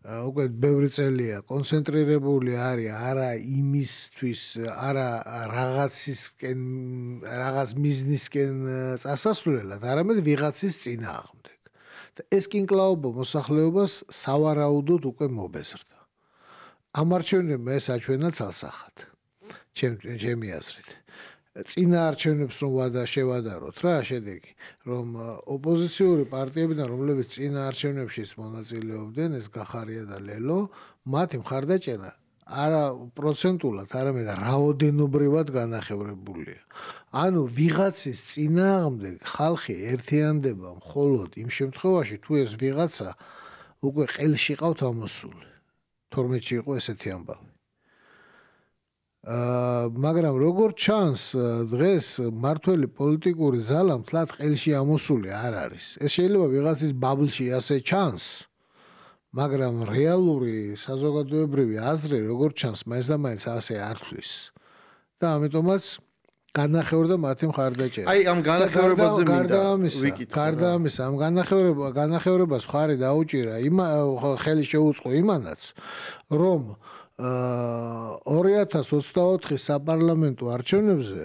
უკვე ბევრი წელია კონცენტრირებული არის არა იმისთვის, არა რაღაცისკენ, რაღაც მიზნისკენ წასასვლელად, არამედ ვიღაცის წინააღმდეგ. და ეს კინკლაობა მოსახლეობას სავარაუდოდ უკვე მობეზრდა. ამ არჩევნებმა ეს აჩვენა ცალსახად. ჩემი აზრით. წინა არჩევნებს რომ შევადაროთ რა შედეგი, რომ ოპოზიციური პარტიებიდან რომლებიც წინა არჩევნებში მონაწილეობდნენ, ეს გახარია და ლელო, მათი მხარდაჭერა არა პროცენტულად, არამედ რაოდენობრივად განახევრებულია. ანუ ვიღაცის წინააღმდეგ ხალხი ერთიანდება მხოლოდ იმ შემთხვევაში, თუ ეს ვიღაცა უკვე ყელში ყავთ ამოსული. 12-ში იყო ესეთი ამბავი. მაგრამ როგორ ჩანს დღეს მართველი პოლიტიკური ზალა მთლად ყელში ამოსული არ არის. ეს შეიძლება ვიღაცის ბაბლში ასე ჩანს, მაგრამ რეალური საზოგადოებრივი აზრი როგორ ჩანს, მაინც და მაინც ასე არ თვლის. და ამიტომაც განახევრდა მათი მხარდაჭერა. აი ამ განახევრებაზე მინდა ვიკითხო. გარდა ამისა, ამ განახევრებას მხარი დაუჭირა ხელი შეუწყო იმანაც, რომ 2024 საპარლამენტო არჩევნებზე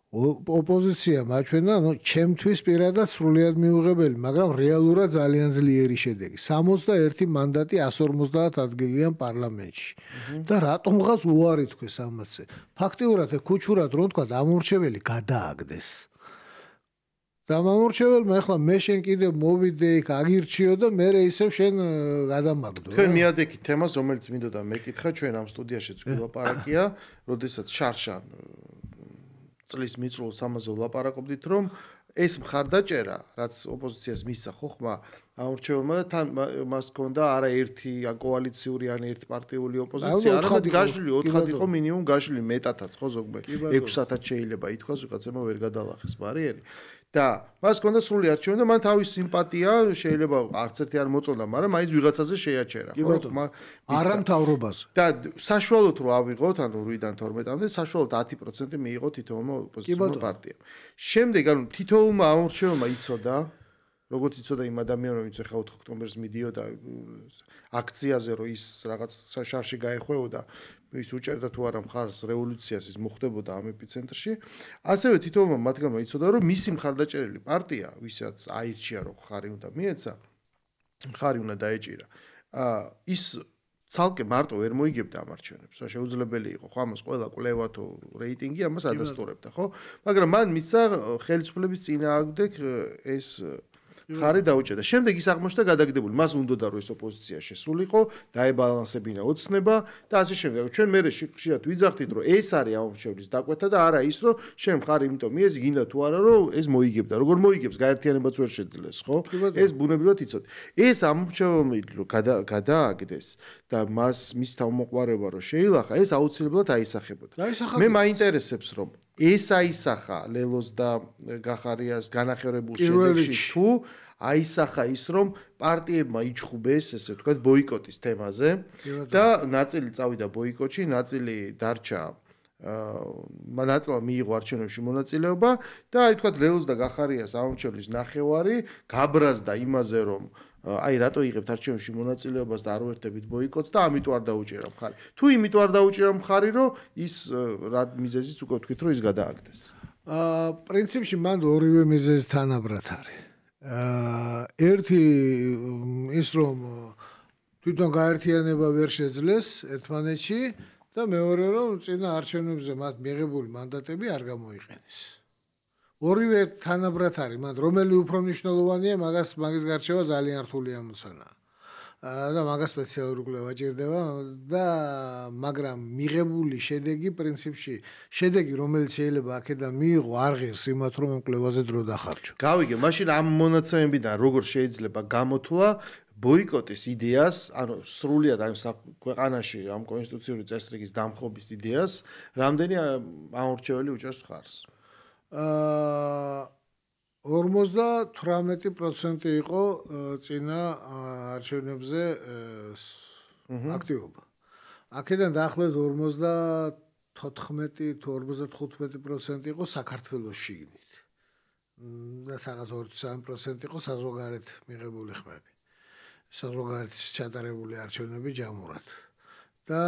ოპოზიციამ აჩვენა, ჩემთვის პირადად სრულიად მიუღებელი, მაგრამ რეალურად ძალიან ძლიერი შედეგი. 61 მანდატი 150 ადგილიან პარლამენტში. და რატომღაც უარი თქვეს ამაზე. ფაქტიურად ქუჩურად რომ თქვა ამორჩეველი გადააგდეს. და ამორჩეველმა ახლა მე შენ კიდე მოვიდე იქ აგირჩიო და მე ისევ შენ გადამაგდო. თქვენ მიადექით თემას, რომელიც მინდოდა მეკითხა, ჩვენ ამ სტუდიაშიც გულაპარაკია, როდესაც შარშან წლის მიწრულს ამაზე ვლაპარაკობდით, რომ ეს მხარდაჭერა, რაც ოპოზიციას მისცა ხოხმა ამორჩეველმა და თან მას ჰქონდა არა ერთი კოალიციური, ან ერთპარტიული ოპოზიცია, არამედ გაშლილი 4-ად იყო მინიმუმ გაშლილი მეტათაც ხო ზოგმე 6-ად შეიძლება ითქვას, ვიღაცებმა ვერ გადალახეს ბარიერი. და მას ჰქონდა სრული არჩევანი და მან თავის სიმპათია შეიძლება არც ერთი არ მოწონდა, მაგრამ მაინც ვიღაცაზე შეაჩერა, ხო? არა მთავრობაზე. და საშუალოდ რო ავიღოთ, ანუ 8-დან 12-მდე, საშუალოდ 10% მიიღო თითოეულმა ოპოზიციურ პარტიამ. შემდეგ, ანუ თითოეულმა ამორჩეველმა იცოდა, როგორც იცოდა იმ ადამიანმა, ვინც ახლა 4 ოქტომბერს მიდიოდა აქციაზე, რომ ის რაღაც შარში გაეხვეოდა, ის უჭერდა თუ არა მხარს რევოლუციას, ის მოხდებოდა ამ ეპიცენტრში. ასევე თითოეულმა მათგანმა იცოდა, რომ მისი მხარდაჭერილი პარტია, ვისაც აირჩია, რომ მხარი უნდა მიეცა, მხარი უნდა დაეჭირა. ის ცალკე მარტო ვერ მოიგებდა ამ არჩევნებს. შეუძლებელი იყო ხო ამას ყველა კვლევა თუ რეიტინგი ამას ადასტურებდა, ხო? მაგრამ მან მისცა ხელისუფლების წინააღმდეგ ეს ხარი დაუჭერდა. შემდეგ ის აღმოჩნდა გადაგდებული. მას უნდოდა რომ ეს ოპოზიცია შესულიყო, დაებალანსებინა ოცნება და ასე შემდეგ. ჩვენ მე ხშირად ვიძახდით რომ ეს არის ამორჩევლის დაკვეთა და არა ის რომ შენ ხარ იმიტომ მიეცი გინდა თუ არა რომ ეს მოიგებდა. როგორ მოიგებს გაერთიანებაც ვერ შეძლეს, ხო? ეს ბუნებრივად იცოდი. ეს ამორჩეველი რომ გადააგდეს და მის თავმოყრება რომ შეილახა, ეს აუცილებლად აისახებოდა. მე მაინტერესებს რომ ეს აისახა ლელოს და გახარიას განახევებულ შედეგში თუ აისახა ის რომ პარტიებმა იჩხუბეს ესე ვთქვათ ბოიკოტის თემაზე და ნაწილი წავიდა ბოიკოტში, ნაწილი დარჩა ნაწილმა მიიღო არჩევნებში მონაწილეობა და აი ვთქვათ ლელოს და გახარიას ამორჩევლის ნახევარი გაბრაზდა იმაზე რომ აი რატო იღებთ არჩევნებში მონაწილეობას და არ ვერთებით ბოიკოტს და ამიტომ არ დაუჭერა მხარი. თუ იმიტომ არ დაუჭერა მხარი, რომ ის რა მიზეზიც უკვე ვთქვით, რომ ის გადააგდეს. პრინციპში მან ორივე მიზეზი თანაბრად არის. ერთი ის რომ თვითონ გაერთიანება ვერ შეძლეს ერთმანეთში და მეორე რომ წინა არჩევნებზე მათ მიღებული მანდატები არ გამოიყენეს. ორივე თანაბრად არის, მაგრამ რომელი უფრო მნიშვნელოვანია, მაგის გარჩევა ძალიან რთული ამოცანაა. და მაგას სპეციალური კვლევა ჭირდება და მაგრამ მიღებული შედეგი პრინციპში შედეგი რომელიც შეიძლება აქედან მიიღო არ ღირს იმათ რომ კვლევაზე დრო დახარჯო. გავიგე, მაშინ ამ მონაცემებიდან როგორ შეიძლება გამოთვლა ბოიკოტის იდეას, ანუ სრულიად ამ ქვეყანაში ამ კონსტიტუციური წესრიგის დამხობის იდეას, რამდენი ამორჩეველი უჭერს მხარს? 58% იყო წინა არჩევნებზე აქტივობა. აქედან დაახლოებით 54 თუ 55% იყო საქართველოს შიგნით. და რაღაც 2-3% იყო საზღვარგარეთ მიღებული ხმები. საზღვარგარეთის ჩატარებული არჩევნები ჯამურად. და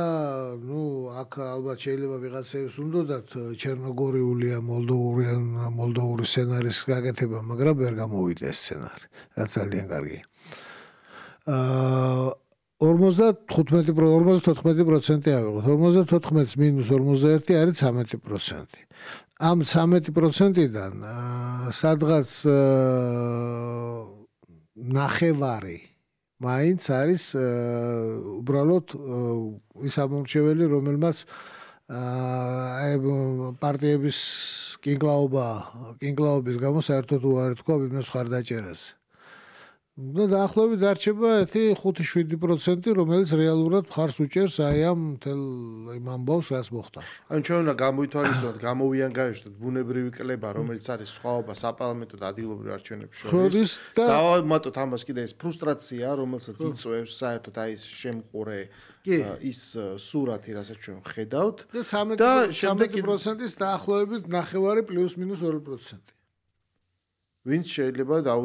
აქ ალბათ შეიძლება ვიღაცებს უნდათ ჩერნოგორიულია მოლდოვური სცენარის გაკეთება, მაგრამ ვერ გამოვიდა ეს სცენარი. რაც ძალიან კარგია. 54% ავიღოთ. 54-ს მინუს 51 არის 13%. ამ 13%-დან სადღაც ნახევარი მაინც არის უბრალოდ ის ამორჩეველი, რომელმაც პარტიების კინკლაობის გამო საერთოდ უარი თქვა ვინმე მხარდაჭერაზე. და დაახლოებით დარჩება 5-7%, რომელიც რეალურად მხარს უჭერს აი ამ მთელ იმ ამბავს, რაც მოხდა. ანუ ჩვენ უნდა გამოითვალისწინოთ, გამოვიანგაჟოთ ბუნებრივი კლება, რომელიც არის სხვაობა საპარლამენტო და ადგილობრივ არჩევნებს შორის. დავამატოთ ამას კიდე ეს ფრუსტრაცია, რომელსაც იწვევს საერთოდ აი ეს შემყურე ის სურათი, რასაც ჩვენ ხედავთ. და 13%-ის დაახლოებით ნახევარი პლუს-მინუს 2%. ვინც შეიძლება და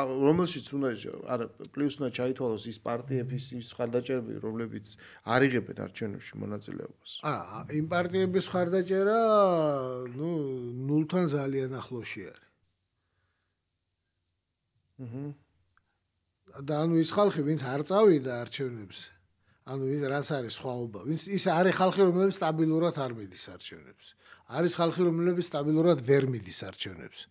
რომელშიც უნდა არა პლუს უნდა ჩაითვალოს ის პარტიების ის მხარდაჭერები, რომლებიც არ იღებენ არჩევნებში მონაწილეობას. არა, იმ პარტიების მხარდაჭერა ნულთან ძალიან ახლოში არის. და ის ხალხი, ვინც არ წავიდა არჩევნებზე, რაც არის სხვაობა, ვინც ის არის ხალხი, რომელიც სტაბილურად არ მიდის არჩევნებზე. არის ხალხი, რომელიც სტაბილურად ვერ მიდის არჩევნებზე.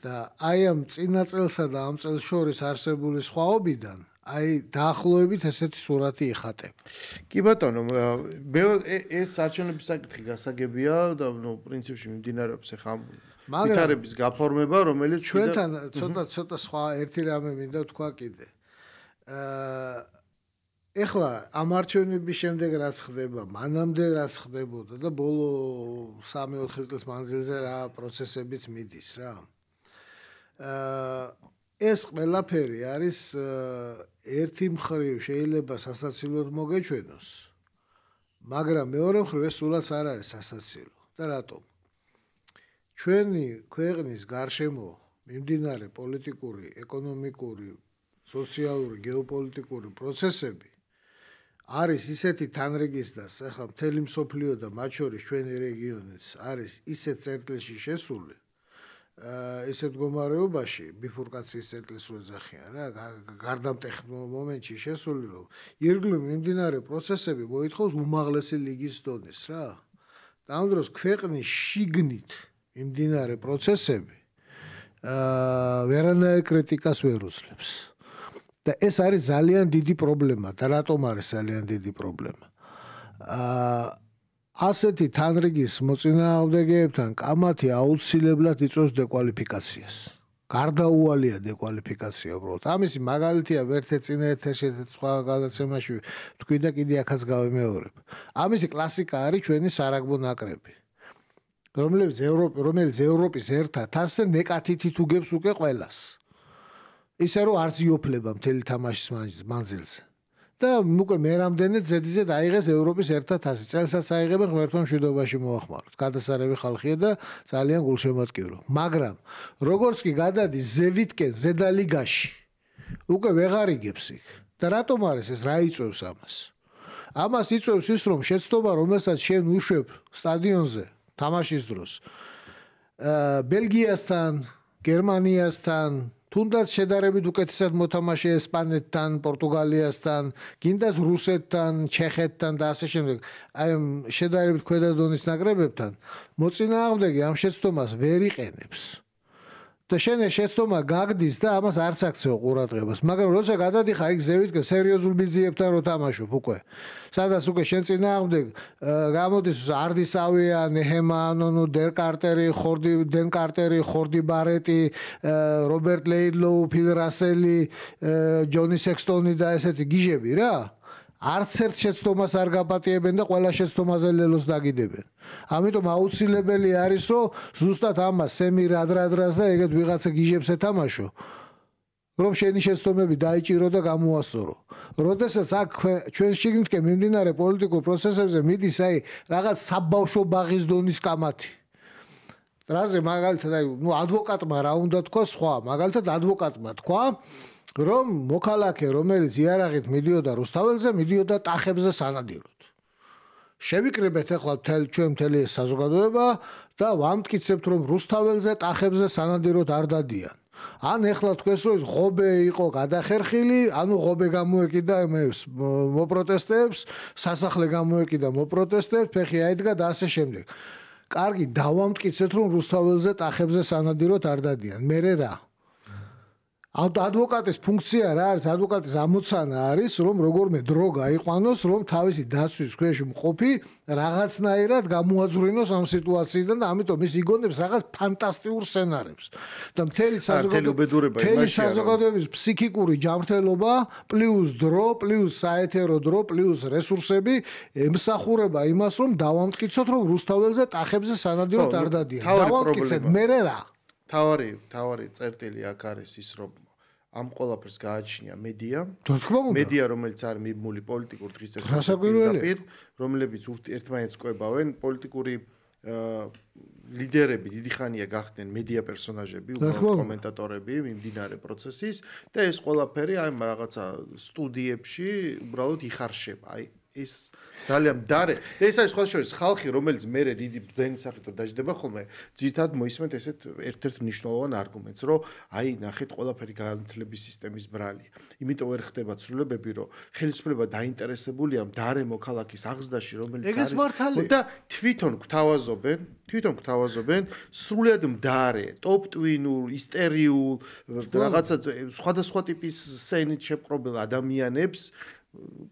და აი ამ წინა წელსა და ამ წელს შორის არსებული სხვაობიდან აი დაახლოებით ესეთი სურათი იხატება. კი ბატონო, მე ეს არჩევნების საკითხი გასაგებია და პრინციპში მიმდინარეობს ახლა ვითარების გაფორმება, რომელიც ჩვენთან ცოტა სხვა ერთი რამე მინდა ვთქვა კიდე. ეხლა ამ არჩევნების შემდეგ რაც ხდება, მანამდე რაც ხდებოდა და ბოლო 3-4 წლის მანძილზე რა პროცესებიც მიდის რა. ეს ყველაფერი არის ერთი მხრივ შეიძლება სასაცილოდ მოგეჩვენოს, მაგრამ მეორე მხრივ ეს სულაც არ არის სასაცილო. და რატომ? ჩვენი ქვეყნის გარშემო მიმდინარე პოლიტიკური, ეკონომიკური, სოციალური, გეოპოლიტიკური პროცესები არის ისეთი თანრიგის და ახლა მთელი მსოფლიო და მათ შორის ჩვენი რეგიონიც არის ისეთ წერტილში შესული, ისეთ მდგომარეობაში ბიფურკაციის წერტილს რო ეძახიან რა გარდამტეხ მომენტში შესული რომ ირგვლივ მიმდინარე პროცესები მოითხოვს უმაღლესი ლიგის დონის რა და ამ დროს ქვეყნის შიგნით მიმდინარე პროცესები ვერანაირ კრიტიკას ვერ უძლებს და ეს არის ძალიან დიდი პრობლემა და რატომ არის ძალიან დიდი პრობლემა ასეთი თანრიგის მოწინააღმდეგეებთან კამათი აუცილებლად იწვევს დეკვალიფიკაციას. გარდაუვალია დეკვალიფიკაცია უბრალოდ. ამისი მაგალითია ვერთე წინა ეთერში სხვა გადაცემაში თქვი და კიდე ახაც გავიმეორებ. ამისი კლასიკა არის ჩვენი სარაგბო ნაკრები. რომელიც ევროპის ერთ ათასზე ნეკათით უგებს უკვე ყველას. ისე რომ არც იოფლება მთელი თამაშის მანძილზე. და უკვე მე რამდენად ზედიზედ აიღეს ევროპის 1,000 წელსაც აიღებენ ღმერთმა მშვიდობაში მოახმაროთ. გადასარევი ხალხია და ძალიან გულშემატკივრო. მაგრამ როგორც კი გადადის ზევითკენ ზედა ლიგაში, უკვე ვეღარ იგებს იქ. და რატომ არის ეს? რა იწვევს ამას? ამას იწვევს ის, რომ შეცდომა, რომელსაც შენ უშვებ სტადიონზე თამაშის დროს, ბელგიასთან, გერმანიასთან თუნდაც შედარებით უკეთესად მოთამაშე ესპანეთთან, პორტუგალიასთან, გინდას რუსეთთან, ჩეხეთთან და ასე შემდეგ. აი შედარებით ქვედა დონის ნაკრებებთან მოწინააღმდეგე ამ შეცდომას ვერ იყენებს. და შენ ეს შეცდომა გაგდის და ამას არც აქცევ ყურადღებას. მაგრამ როცა გადადიხარ იქ ზევითკენ სერიოზულ ბიძიებთან რო თამაშობ უკვე. სადაც უკვე შენ წინააღმდეგ გამოდის არდისავია, ნეჰემანონუ, დენ კარტერი, ხორდი ბარეტი, რობერტ ლეიდლოუ, ფილ რასელი, ჯონი სექსტონი და ესეთი გიჟები რა. არც ერთ შეცდომას არ გაპატიებენ და ყველა შეცდომაზე ლელოს დაგიდებენ. ამიტომ აუცილებელი არის, რომ ზუსტად ამას სემი რადრადრას და ეგეთ ვიღაცა გიჟებს ეთამაშო, რომ შენი შეცდომები დაიჭირო და გამოასწორო. როდესაც აქ ჩვენ შიგნითკენ მიმდინარე პოლიტიკურ პროცესებზე მიდის აი რაღაც საბავშვო ბაღის დონის კამათი. რაზე მაგალითად აი ადვოკატმა რა უნდა თქვა სხვა, მაგალითად ადვოკატმა თქვა რომ მოქალაქე რომელიც იარაღით მიდიოდა რუსთაველზე მიდიოდა ტახებზე სანადიროდ. შევიკრიბეთ ახლა ჩვენ მთელი საზოგადოება და ვამტკიცებთ რომ რუსთაველზე ტახებზე სანადიროდ არ დადიან. ან ახლა თქვენს რომ ღობე იყო გადახერხილი, ანუ ღობე გამოეკიდა მოპროტესტებს, სასახლე გამოეკიდა მოპროტესტებს, ფეხი აიდგა და ასე შემდეგ. კარგი, დავამტკიცეთ რომ რუსთაველზე ტახებზე სანადიროდ არ დადიან. მერე რა? ადვოკატის ფუნქცია რა არის? ადვოკატის ამოცანა არის, რომ როგორმე დრო გაიყვანოს, რომ თავისი დაცვის ქვეშ მყოფი რაღაცნაირად გამოაძვრინოს ამ სიტუაციიდან და ამიტომ ის იგონებს რაღაც ფანტასტიკურ სცენარებს. და მთელი საზოგადოების ფსიქიკური ჯანმრთელობა, პლუს დრო, პლუს საეთერო დრო, პლუს რესურსები ემსახურება იმას, რომ დავამტკიცოთ, რომ რუსთაველზე ტახებზე სანადიროდ არ დადიან. დავამტკიცეთ მერე რა? თავარი წერტილი აქ არის ის, რომ ამ ყველაფერს გააჩნია მედია, რომელიც არის მიბმული პოლიტიკურ დღის წესრიგით, რომლებიც ერთმანეთს კვებავენ, პოლიტიკური ლიდერები დიდი ხანია გახდნენ მედია პერსონაჟები, უბრალოდ კომენტატორები მიმდინარე პროცესის და ეს ყველაფერი აი რაღაცა სტუდიებში უბრალოდ იხარშება. აი ეს ძალიან მდარე და ეს არის სხვა შორის ხალხი რომელიც მერე დიდი ბრძენის სახით დაждდება ხოლმე ძირითადად მოისმენთ ესეთ ერთ-ერთ მნიშვნელოვან არგუმენტს რომ აი ნახეთ ყველაფერი განათლების სისტემის brali იმიტომ ვერ ხდება ცვლილებები რომ ხელისუფლება დაინტერესებულია მდარე მოქალაქის აღზრდაში რომელიც არის და თვითონ გვთავაზობენ სრულად მდარე ტოპტვინულ ისტერიულ რაღაცა სხვადასხვა ტიპის სცენით შეპყრობილ ადამიანებს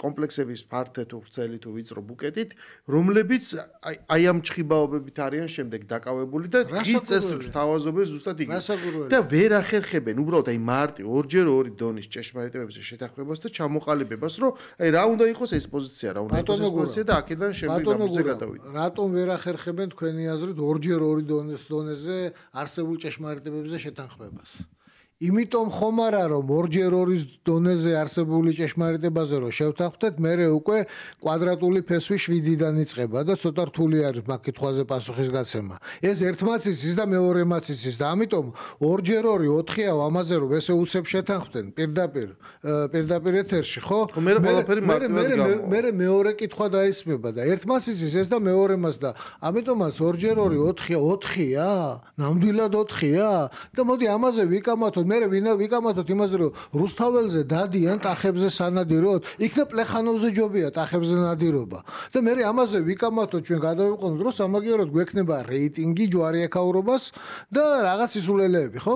კომპლექსების ფართე თუ ვრცელი თუ ვიწრო ბუკეტით, რომლებიც აი ამ ჭხიბაობებით არიან შემდეგ დაკავებული და დღის წესრიგს თავაზობენ ზუსტად იგივე. და ვერ ახერხებენ უბრალოდ აი მარტივ 2x2 დონის ჭეშმარიტებებზე შეთანხმებას და ჩამოყალიბებას, რომ აი რა უნდა იყოს ეს პოზიცია, რა უნდა იყოს ეს პოზიცია და აქედან შემდეგ ნაბიჯზე გადავიდეთ. რატომ ვერ ახერხებენ თქვენი აზრით 2x2 დონეზე არსებულ ჭეშმარიტებებზე შეთანხმებას? იმიტომ ხომ არა რომ ორჯერ ორის დონეზე არსებული ჭეშმარიტებაზე რომ შევთანხმდეთ, მე უკვე კვადრატული ფესვი 7-დან იწყება და ცოტა რთული არის მაგ კითხვაზე პასუხის გაცემა. ეს ერთმაც იცის და მეორემაც იცის და ამიტომ ორჯერ 2 4-ია ამაზე რომ ესე უცებ შეთანხმდნენ პირდაპირ ეთერში, ხო? მე ყველაფერი მარტივად გავა. მე მეორე კითხვა დაისმება და ერთმაც იცის ეს და მეორემაც და ამიტომაც ორჯერ 2 4-ია? ნამდვილად 4-ია? და მოდი ამაზე ვიკამათოთ მე ვიკამათოთ იმაზე რომ რუსთაველზე დადიან ტახებზე სანადიროდ, იქნებ პლეხანოვზე ჯობია ტახებზე ნადირობა. და მე ამაზე ვიკამათოთ ჩვენ გადავიყვანოთ რომ სამაგიეროდ გვექნება რეიტინგი ჯვარი ეკაურობას და რაღაც ისულელეები, ხო?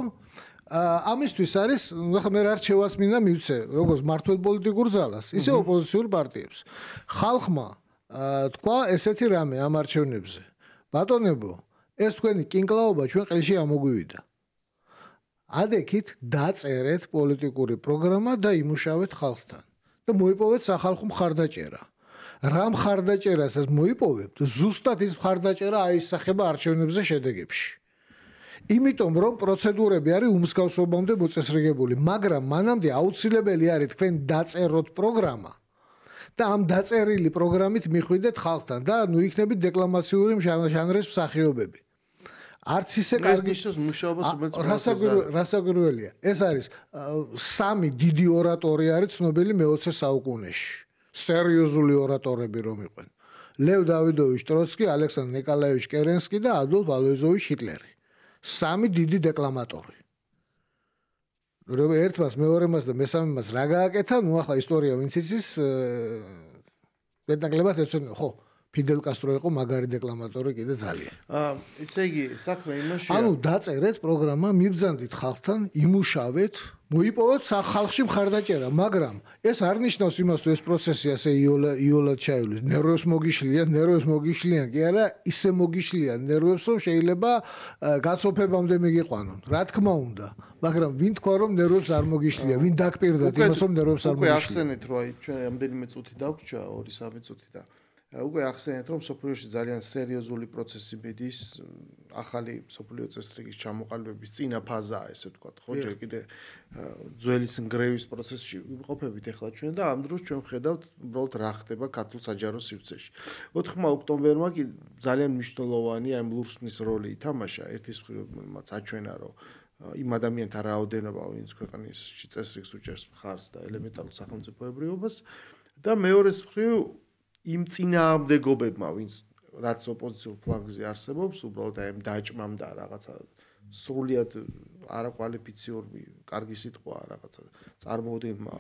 ამისთვის არის, ახლა მე არჩევას მინდა მივცე, როგორც მართლ პოლიტიკურ ძალას, ისე ოპოზიციურ პარტიებს. ხალხმა თქვა ესეთი რამე ამ არჩევნებზე. ბატონებო, ეს თქვენი კინკლაობა ჩვენ ყელში ამოგვივიდა. ადექით დაწერეთ პოლიტიკური პროგრამა და იმუშავეთ ხალხთან და მოიპოვეთ სახალხო მხარდაჭერა. რა მხარდაჭერასაც მოიპოვებთ, ზუსტად ის მხარდაჭერა აისახება არჩევნებზე შედეგებში. იმიტომ რომ პროცედურები არის უმსგავსობამდე მოწესრიგებული, მაგრამ მანამდე აუცილებელი არის თქვენ დაწეროთ პროგრამა და ამ დაწერილი პროგრამით მიხვიდეთ ხალხთან და ნუ იქნებით დეკლამაციური ჟანრის მსახიობები. არც ისე კარგი მუშაობას რასაკვირველია. ეს არის 3 დიდი ორატორი არის ცნობილი მე-20 საუკუნეში. სერიოზული ორატორები რომ იყვნენ. ლევ დავიდოვიჩ ტროცკი, ალექსანდრ ნიკოლაევიჩ კერენსკი და ადოლფ ალოიზოვიჩ ჰიტლერი. 3 დიდი დეკლამატორი. ერთმას, მეორემას და მესამემას რა გააკეთა, ნუ ახლა ისტორია ვინც იცის, მეტნაკლებად ეცოდნენ, ხო, ფიდელ კასტრო იყო მაგარი დეკლამატორი კიდე ძალიან. ესე იგი, საქმე იმაშია. ანუ დაწერეთ პროგრამა, მიბრძანდით ხალხთან, იმუშავეთ, მოიპოვოთ ხალხში მხარდაჭერა, მაგრამ ეს არ ნიშნავს იმას, რომ ეს პროცესი ასე იოლად ჩაივლის. ნერვებს მოგიშლიან, კი არა, ისე მოგიშლიან ნერვებს, რომ შეიძლება გაცოფებამდე მიგიყვანონ. რა თქმა უნდა, მაგრამ ვინ თქვა რომ ნერვებს არ მოგიშლია, ვინ დაგპირდათ იმას, რომ ნერვებს არ მოგიშლია. უკვე ახსენეთ, რომ აი ჩვენ რამდენიმე წუთი დაგვჭა, 2-3 წუთი და უკვე ახსენეთ, რომ სოფლიოში ძალიან სერიოზული პროცესი მიდის, ახალი სოფლიო წესრიგის ჩამოყალიბების წინა ფაზაა, ესე ვთქვათ, ხო, ჯერ კიდე ძველის ნგრევის პროცესში ვიყოფებით ახლა ჩვენ და ამ დროს ჩვენ ვხედავთ, უბრალოდ რა ხდება ქართულ საჯარო სივრცეში. 4 ოქტომბერმა კი ძალიან მნიშვნელოვანი ამ ლურსმნის როლი ითამაშა, ერთის მხრივ მათ აჩვენა, რომ იმ ადამიანთა რაოდენობა, ვინც ქვეყანაში წესრიგს უჭერს მხარს და ელემენტარულ სახელმწიფოებრიობას და მეორეს მხრივ იმ წინააღმდეგობებმა, ვინც რაც ოპოზიციურ ფლანგზე არსებობს, უბრალოდ აი ამ დაჭმამ და რაღაცა სრულიად არაკვალიფიციური, კარგი სიტყვა რაღაცა წარმოუდგენელმა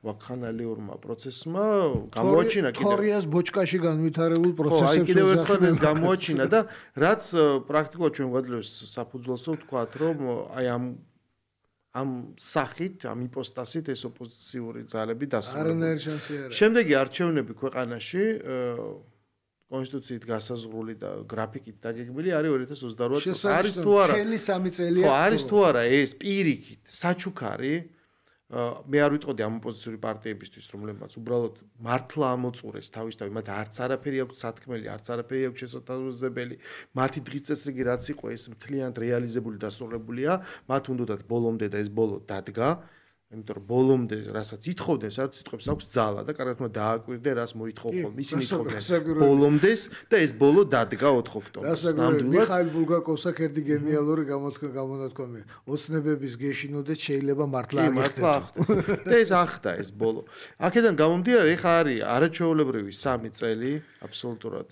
ვაკხანალიურმა პროცესმა გამოაჩინა კიდევ თორიას ბოჭკაში განვითარებულ პროცესებს. აი კიდევ ერთხელ ეს გამოაჩინა და რაც პრაქტიკულად ჩვენ გვაძლევს საფუძველსო ვთქვათ, რომ აი ამ სახით, ამ იპოსტასით ეს ოპოზიციური ძალები დასრულებულია. შემდეგი არჩევნები ქვეყანაში კონსტიტუციით გასაზღვრული და გრაფიკით დაგეგმილი არის 2028 წელს. არის თუ არა? მთელი 3 წელია. ხო, არის თუ არა ეს პირიქით საჩუქარი? მე არ ვიტყოდი ამ ოპოზიციური პარტიებისთვის, რომლებმაც უბრალოდ მართლა ამოწურეს თავისთავად, მათ არც არაფერი აქვს სათქმელი, არც არაფერი აქვს შესათავაზებელი, მათი დღის წესრიგი რაც იყო, ეს მთლიანად რეალიზებული დასრულებულია, მათ უნდათ ბოლომდე და ეს ბოლო დადგა. იმიტომ რომ ბოლომდე რასაც ითხოვდნენ, სადაც სიტყვებს აქვს ძალა და კარგად უნდა დააკვირდე, რას მოითხოვ ხოლმე. ისინი ითხოვდნენ ბოლომდეს და ეს ბოლო დადგა 4 ოქტომბერს. ნამდვილად მიხაილ ბულგაკოვს აქ ერთი გენიალური გამონათქვამია. ოცნებების გეშინოდეთ შეიძლება მართლა აღხდეს. და ეს ახდა ეს ბოლო. აქედან გამომდინარე, ეხა არის არაჩვეულებრივი 3 წელი, აბსოლუტურად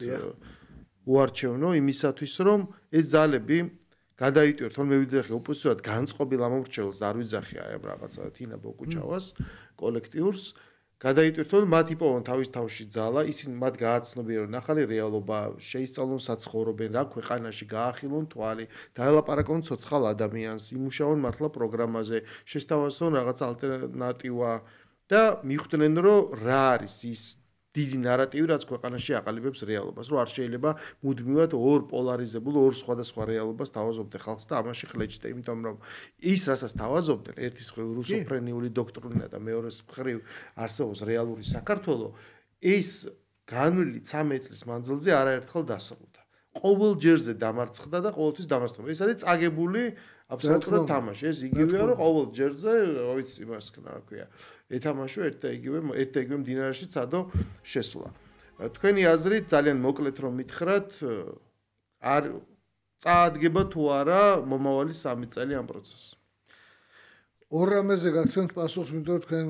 უარჩევნო იმისათვის, რომ ეს ძალები გადაიტვირთ, რომ მე ვიდეახი ოპოზიციურად განწყობილ ამორჩეულს და არ ვიძახი აი ამ რაღაცა თინა ბოკუჩავას კოლექტიურს, გადაიტვირთ, რომ მათ იპოვონ თავის თავში ძალა, ისინი მათ გააცნობიერონ ახალი რეალობა, შეისწავლონ საცხოვრობენ, რა ქვეყანაში გაახილონ თვალი, დაელაპარაკონ ცოცხალ ადამიანს, იმუშაონ მართლა პროგრამაზე, შესთავაზონ რაღაც ალტერნატივა და მიხვდნენ, რომ რა არის ის დიდი ნარატივი, რაც ქვეყანაში აყალიბებს რეალობას, რომ არ შეიძლება მუდმივად ორ პოლარიზებულ, ორ სხვადასხვა რეალობას თავაზობდე ხალხს და ამაში ხლეჭდე, იმიტომ რომ ის, რასაც თავაზობდნენ, ერთის მხრივ რუსოფრენიული დოქტრინა და მეორეს მხრივ არსებობს რეალური საქართველო, ეს განვლილი 13 წლის მანძილზე არაერთხელ დასრულდა. ყოველ ჯერზე დამარცხდა და ყოველთვის დამარცხდა. ეს არის წაგებული აბსოლუტურად თამაში. ეს იგივეა, რომ ყოველ ჯერზე, ვიცი, იმას რა ქვია, ეთამაშო ერთ და იგივე მდინარეში წადო შესვლა. თქვენი აზრით ძალიან მოკლედ რომ მითხრათ, არ წაადგება თუ არა მომავალი 3 წელი ამ პროცესს. ორ რამეზე გაგცემთ პასუხს, იმიტომ რომ თქვენ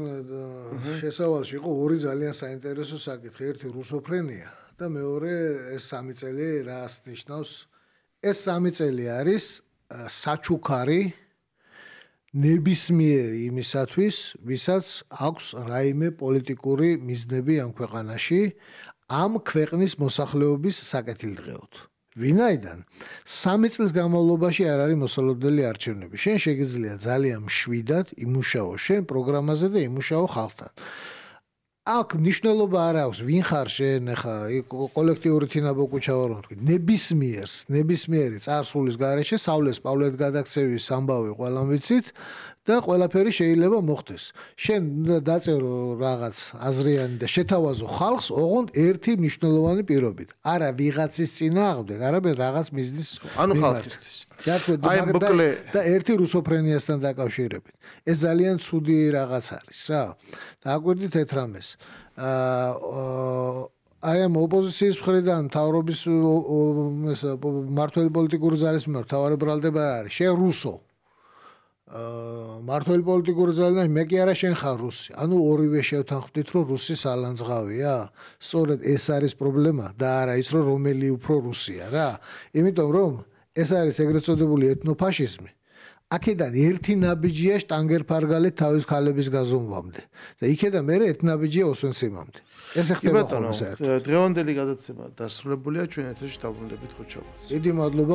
შესავალში იყო ორი ძალიან საინტერესო საკითხი. ერთი რუსოფრენია და მეორე ეს 3 წელი რას ნიშნავს? ეს 3 წელი არის საჩუქარი ნებისმიერი იმისათვის, ვისაც აქვს რაიმე პოლიტიკური მიზნები ამ ქვეყანაში, ამ ქვეყნის მოსახლეობის საკეთილდღეოდ. ვინაიდან 3 წლის განმავლობაში არ არის მოსალოდნელი არჩევნები. შენ შეგიძლია ძალიან მშვიდად იმუშაო შენ პროგრამაზე და იმუშაო ხალხთან. აქ მნიშვნელობა არ აქვს ვინ ხარ შენ ხა კოლექტიური თინაბოկუჩა ვარ თქვი ნებისმიერი წარსულის გარეშე სავლეს პავლეთ გადაქცევის ამბავი ყველამ ვიცით და ყველაფერი შეიძლება მოხდეს. შენ დაწერო რაღაც აზრიანი და შეთავაზო ხალხს ოღონდ ერთი მნიშვნელოვანი პირობით. არა ვიღაცის წინააღმდეგ, არამედ რაღაც მიზნის ანუ ხალხისთვის. და ერთი რუსოფრენიასთან დაკავშირებით. ეს ძალიან ცუდი რაღაც არის რა. დააკვირდით ერთ რამეს. აი ამ ოპოზიციის მხრიდან მთავრობის მმართველი პოლიტიკური ძალის მიმართ მთავარი ბრალდება არის შენ რუსო. მმართველი პოლიტიკური ძალიდან მე კი არა შენ ხარ რუსი. ანუ ორივე შევთანხმდით რომ რუსი სალანძღავია. სწორედ ეს არის პრობლემა და არა ის რომ რომელი უფრო რუსია რა. იმიტომ რომ ეს არის ეგრეთ წოდებული ეთნოფაშიზმი. აქედან ერთი ნაბიჯია შტანგერფარგალეთ თავის ქალების გაზომვამდე და იქედან მე ერთი ნაბიჯია ოსვენციმამდე. ეს ხდება ხოლმე საერთოდ. დღევანდელი გადაცემა დასრულებულია, ჩვენ ეთერში დავბრუნდებით ხუთშაბათს. დიდი მადლობა.